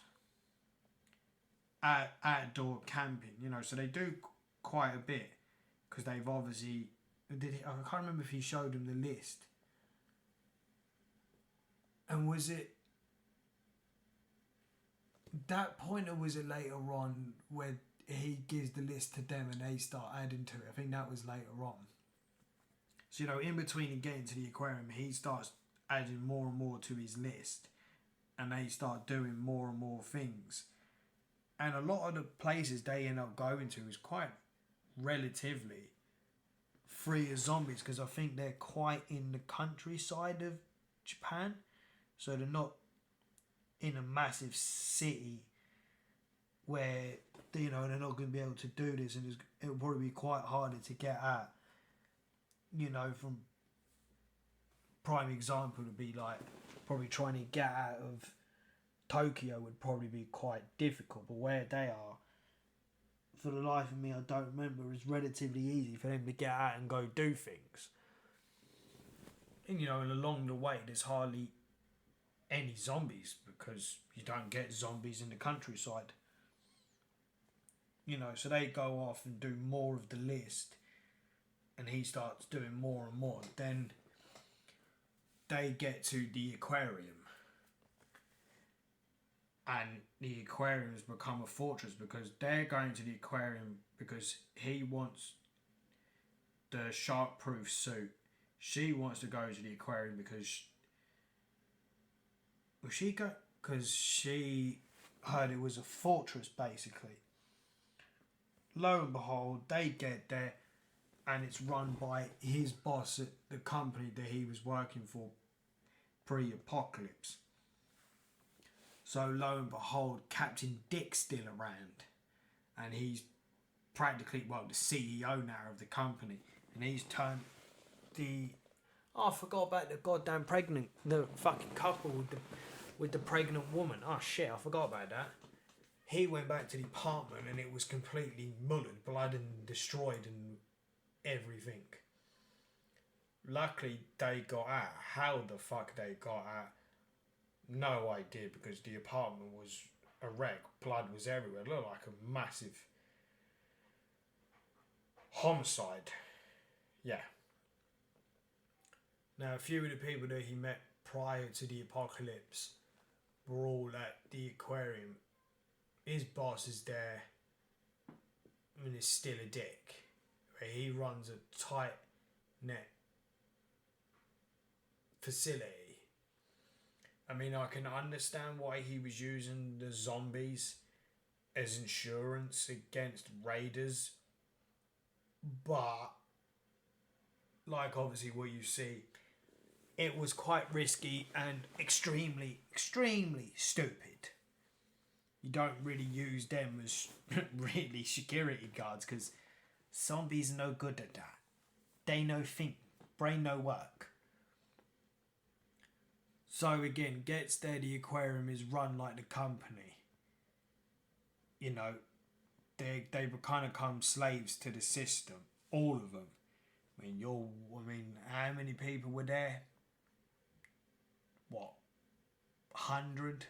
Outdoor camping, so they do quite a bit, because they've obviously I can't remember if he showed them the list. And was it that point, or was it later on where he gives the list to them and they start adding to it? I think that was later on. So, in between and getting to the aquarium, he starts adding more and more to his list, and they start doing more and more things. And a lot of the places they end up going to is quite relatively free of zombies, because I think they're quite in the countryside of Japan. So they're not in a massive city where, they're not going to be able to do this, and it'll probably be quite harder to get at. From prime example would be like probably trying to get out of Tokyo would probably be quite difficult, but where they are, for the life of me, I don't remember, it's relatively easy for them to get out and go do things. And and along the way there's hardly any zombies, because you don't get zombies in the countryside. So they go off and do more of the list, and he starts doing more and more. Then they get to the aquarium, and the aquarium has become a fortress because they're going to the aquarium because he wants the shark-proof suit. She wants to go to the aquarium because because she heard it was a fortress, basically. Lo and behold, they get there, and it's run by his boss at the company that he was working for pre-apocalypse. So lo and behold, Captain Dick's still around, and he's practically, well, the CEO now of the company, and he's turned the... Oh, I forgot about the goddamn the fucking couple with the pregnant woman. Oh shit, I forgot about that. He went back to the apartment and it was completely mullered, blood and destroyed and everything. Luckily, they got out. How the fuck they got out? No idea, because the apartment was a wreck. Blood was everywhere. It looked like a massive homicide. Yeah. Now, a few of the people that he met prior to the apocalypse were all at the aquarium. His boss is there and is still a dick. He runs a tight net facility. I mean, I can understand why he was using the zombies as insurance against raiders, but like obviously what you see, it was quite risky and extremely, extremely stupid. You don't really use them as really security guards because zombies are no good at that. They no think, brain no work. So again, gets there, the aquarium is run like the company. They kind of come slaves to the system, all of them. How many people were there? What, 100?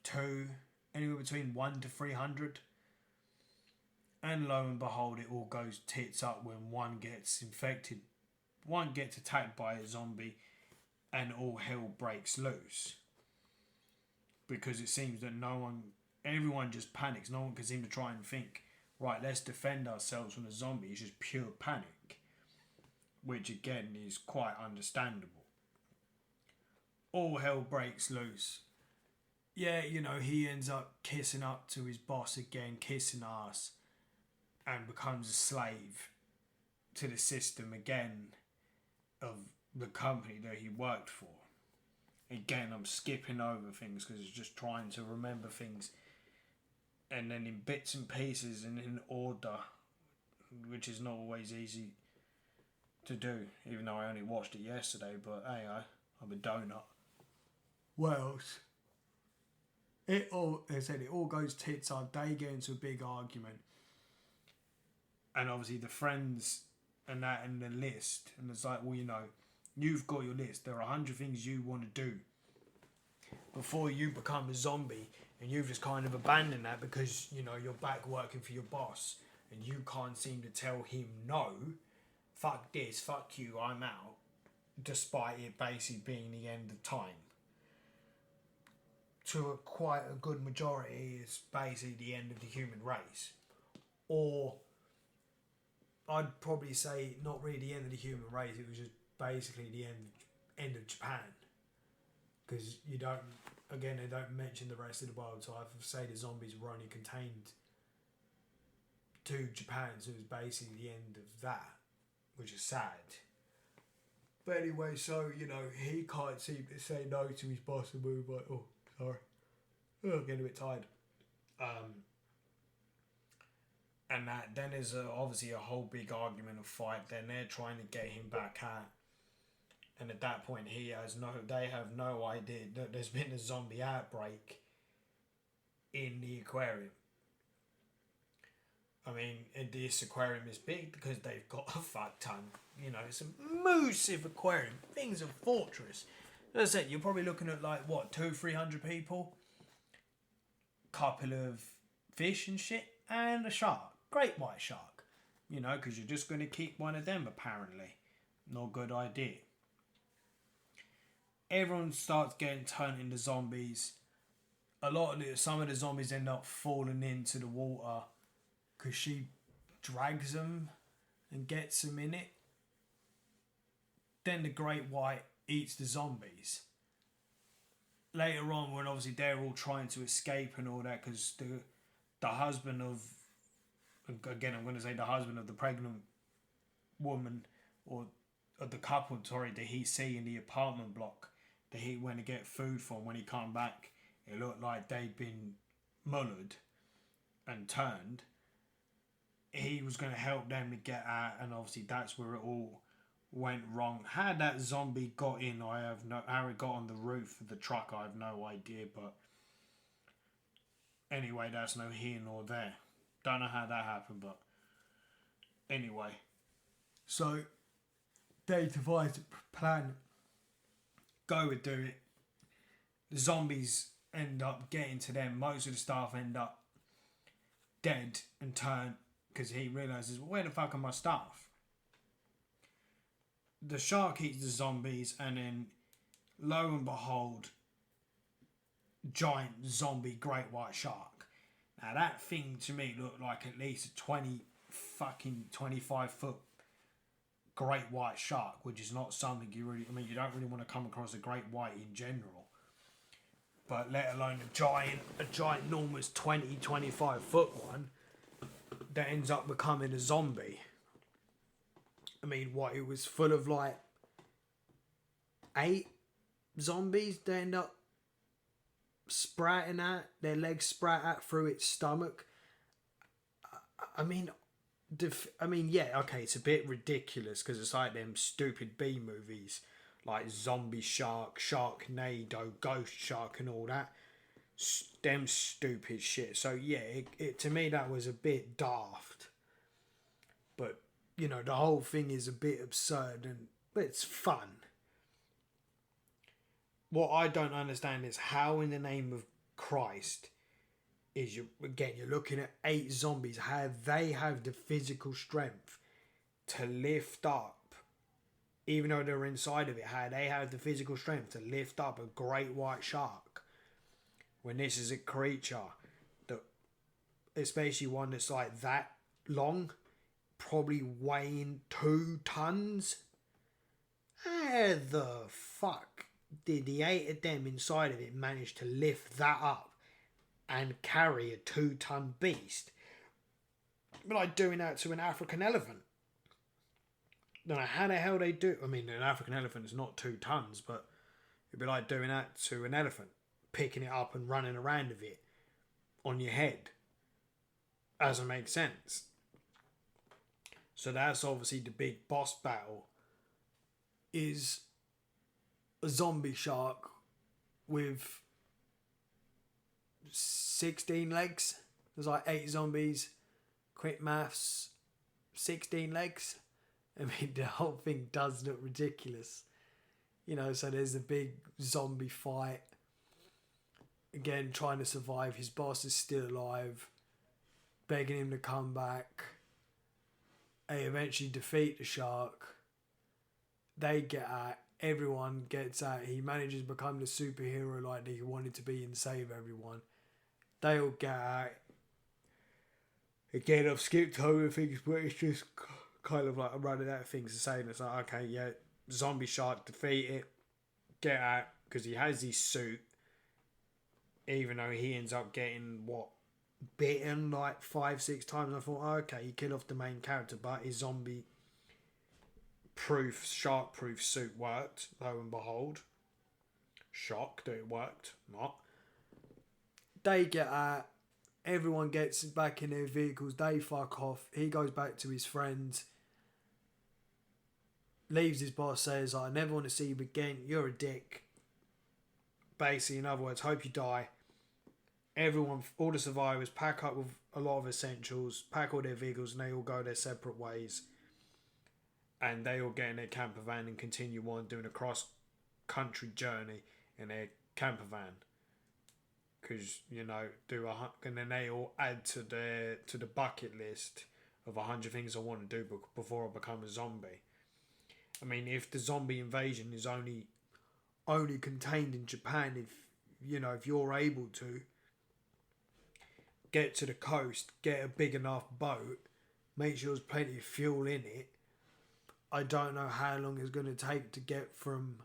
2? Anywhere between 1 to 300? And lo and behold, it all goes tits up when one gets infected. One gets attacked by a zombie and all hell breaks loose. Because it seems that everyone just panics. No one can seem to try and think, right, let's defend ourselves from the zombie. It's just pure panic. Which again is quite understandable. All hell breaks loose. Yeah, he ends up kissing up to his boss again, kissing ass, and becomes a slave to the system again of the company that he worked for. Again, I'm skipping over things because it's just trying to remember things, and then in bits and pieces and in order, which is not always easy to do, even though I only watched it yesterday, but hey, I'm a donut. Well, it all goes tits up. They get into a big argument, and obviously the friends and that and the list, and it's like, well, you've got your list. There are 100 things you want to do before you become a zombie, and you've just kind of abandoned that because you're back working for your boss, and you can't seem to tell him no. Fuck this, fuck you, I'm out. Despite it basically being the end of time. To quite a good majority, it's basically the end of the human race. Or, I'd probably say not really the end of the human race, it was just basically the end of Japan. Because they don't mention the rest of the world, so I would say the zombies were only contained to Japan, so it was basically the end of that, which is sad. But anyway, so, he can't seem to say no to his boss and move like, oh, sorry. Oh, I'm getting a bit tired. And then there's obviously a whole big argument of fight. Then they're trying to get him back out. And at that point, they have no idea that there's been a zombie outbreak in the aquarium. I mean, this aquarium is big because they've got a fuck ton. It's a massive aquarium. Thing's a fortress. As I said, you're probably looking at 200-300 people. Couple of fish and shit, and a shark. Great white shark. You know, because you're just going to keep one of them, apparently. Not a good idea. Everyone starts getting turned into zombies. Some of the zombies end up falling into the water because she drags them and gets them in it. Then the great white eats the zombies. Later on, when obviously they're all trying to escape and all that, because the husband of, again I'm going to say the husband of the pregnant woman, or of the couple, sorry, that he see in the apartment block that he went to get food from, when he come back, it looked like they'd been mullered and turned. He was going to help them to get out, and obviously that's where it all went wrong. How that zombie got in, how it got on the roof of the truck, I have no idea, but anyway, that's no here nor there. Don't know how that happened, but anyway. So they devised a plan. Go and do it. The zombies end up getting to them. Most of the staff end up dead and turned, because he realises, well, where the fuck are my staff? The shark eats the zombies, and then lo and behold, giant zombie great white shark. Now that thing to me looked like at least a 25 foot great white shark, which is not something you don't really want to come across a great white in general, but let alone a giant enormous 25 foot one that ends up becoming a zombie. I mean, what, it was full of like 8 zombies that end up sprouting out, their legs sprout out through its stomach. I mean, yeah, okay, it's a bit ridiculous because it's like them stupid B movies like Zombie Shark, Sharknado, Ghost Shark and all that. Them stupid shit. So yeah, it to me that was a bit daft. But, you know, the whole thing is a bit absurd, but it's fun. What I don't understand is how in the name of Christ is you're looking at 8 zombies, how they have the physical strength to lift up, even though they're inside of it, how they have the physical strength to lift up a great white shark, when this is a creature that, especially one that's like that long, probably weighing 2 tons. How the fuck did the 8 of them inside of it manage to lift that up and carry a 2-ton beast? But like doing that to an African elephant. Don't know how the hell they do. I mean, an African elephant is not 2 tons, but it'd be like doing that to an elephant, picking it up and running around with it on your head. Doesn't make sense. So that's obviously the big boss battle, is a zombie shark with 16 legs. There's like 8 zombies. Quick maths. 16 legs. I mean, the whole thing does look ridiculous. You know, so there's a big zombie fight. Again, trying to survive. His boss is still alive. Begging him to come back. They eventually defeat the shark. They get out. Everyone gets out. He manages to become the superhero like he wanted to be and save everyone. They all get out. Again, I've skipped over things, but it's just kind of like I'm running out of things to say. And it's like, okay, yeah, zombie shark, defeat it, get out, because he has his suit. Even though he ends up getting, bitten like 5-6 times. I thought, okay, he killed off the main character, but his zombie shark proof suit worked, lo and behold. Shocked that it worked. Not. They get out. Everyone gets back in their vehicles. They fuck off. He goes back to his friends. Leaves his boss, says, I never want to see you again. You're a dick. Basically, in other words, hope you die. Everyone, all the survivors, pack up with a lot of essentials, pack all their vehicles, and they all go their separate ways. And they all get in their camper van and continue on doing a cross-country journey in their camper van. because and then they all add to the bucket list of 100 things I want to do before I become a zombie. I mean, if the zombie invasion is only contained in Japan, if you're able to get to the coast, get a big enough boat, make sure there's plenty of fuel in it, I don't know how long it's going to take to get from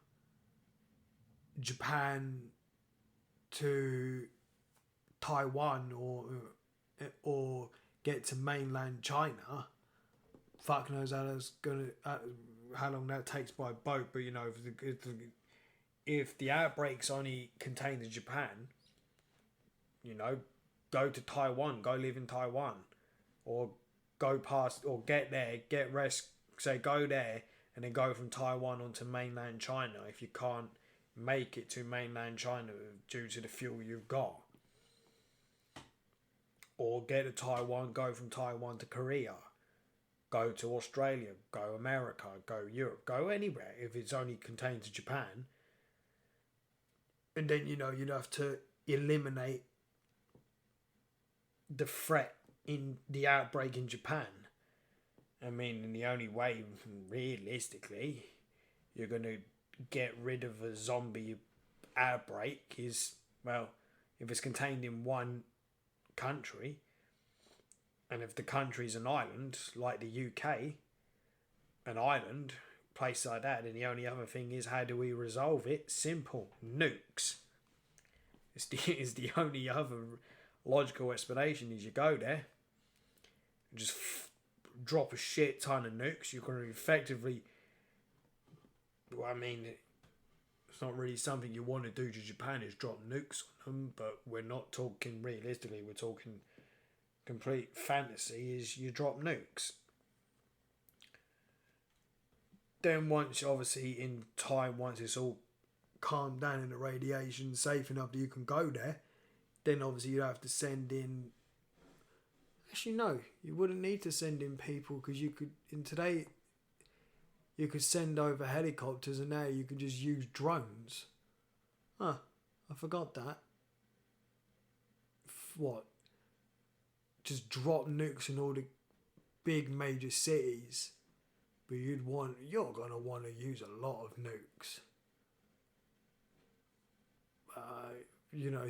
Japan to Taiwan or get to mainland China. Fuck knows how long that takes by boat. But if the outbreak's only contained in Japan, go to Taiwan, go live in Taiwan, or go past or get there, get rest. Say go there and then go from Taiwan onto mainland China if you can't make it to mainland China due to the fuel you've got. Or get to Taiwan, go from Taiwan to Korea, go to Australia, go America, go Europe, go anywhere if it's only contained to Japan. And then, you'd have to eliminate the threat in the outbreak in Japan. I mean, and the only way, realistically, you're going to get rid of a zombie outbreak is, well, if it's contained in one country, and if the country's an island, like the UK, an island, place like that, then the only other thing is, how do we resolve it? Simple. Nukes. It's the only other logical explanation is you go there, just drop a shit ton of nukes. You're going to effectively, well, I mean, it's not really something you want to do to Japan is drop nukes on them, but we're not talking realistically, we're talking complete fantasy is you drop nukes. Then once, obviously, in time, once it's all calmed down and the radiation safe enough that you can go there, then obviously you have to send in. Actually, no, you wouldn't need to send in people because you could send over helicopters and now you could just use drones. I forgot that. What? Just drop nukes in all the big major cities, but you're gonna want to use a lot of nukes.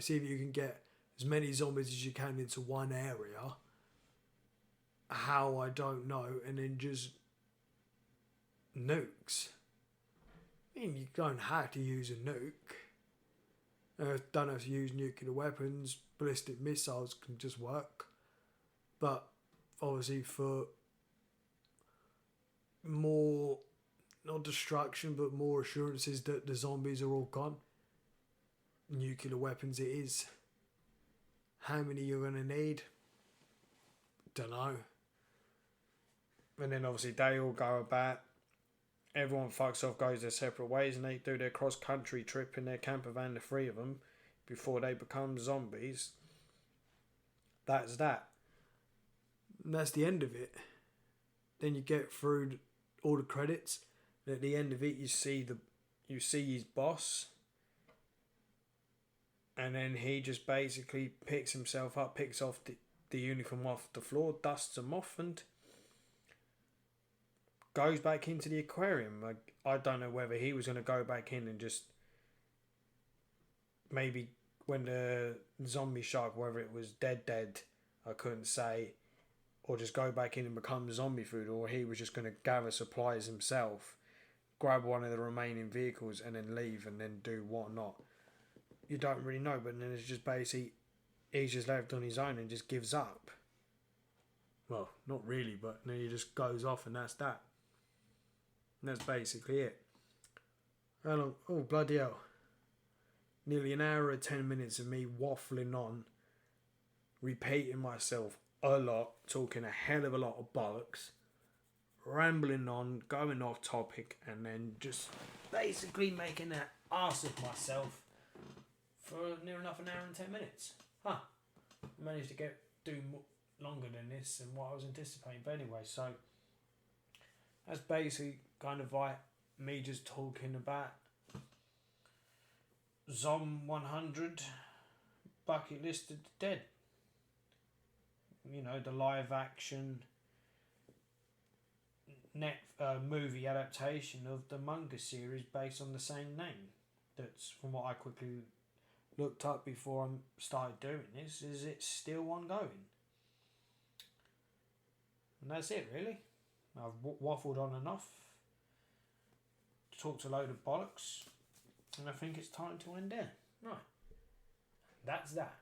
See if you can get as many zombies as you can into one area. How, I don't know, and then just nukes. I mean, you don't have to use a nuke. Don't have to use nuclear weapons. Ballistic missiles can just work. But obviously for more, not destruction, but more assurances that the zombies are all gone, nuclear weapons it is. How many you're going to need? Don't know. And then obviously they all go about, everyone fucks off, goes their separate ways, and they do their cross-country trip in their camper van, the three of them, before they become zombies. That's that. And that's the end of it. Then you get through all the credits, and at the end of it you see his boss, and then he just basically picks himself up, picks off the uniform off the floor, dusts them off, and goes back into the aquarium. I don't know whether he was going to go back in and just maybe when the zombie shark, whether it was dead, I couldn't say, or just go back in and become zombie food, or he was just going to gather supplies himself, grab one of the remaining vehicles and then leave and then do whatnot. You don't really know, but then it's just basically he's just left on his own and just gives up. Well, not really, but then he just goes off and that's that. And that's basically it. How long? Oh, bloody hell. Nearly an hour and 10 minutes of me waffling on, repeating myself a lot, talking a hell of a lot of bollocks, rambling on, going off topic, and then just basically making an ass of myself for near enough an hour and 10 minutes. I managed to do longer than this and what I was anticipating. But anyway, so that's basically kind of like me just talking about Zom 100, bucket list of the dead. You know, the live action movie adaptation of the manga series based on the same name. That's, from what I quickly looked up before I started doing this, is it's still ongoing. And that's it, really. I've waffled on enough, talked a load of bollocks, and I think it's time to end there. Right. That's that.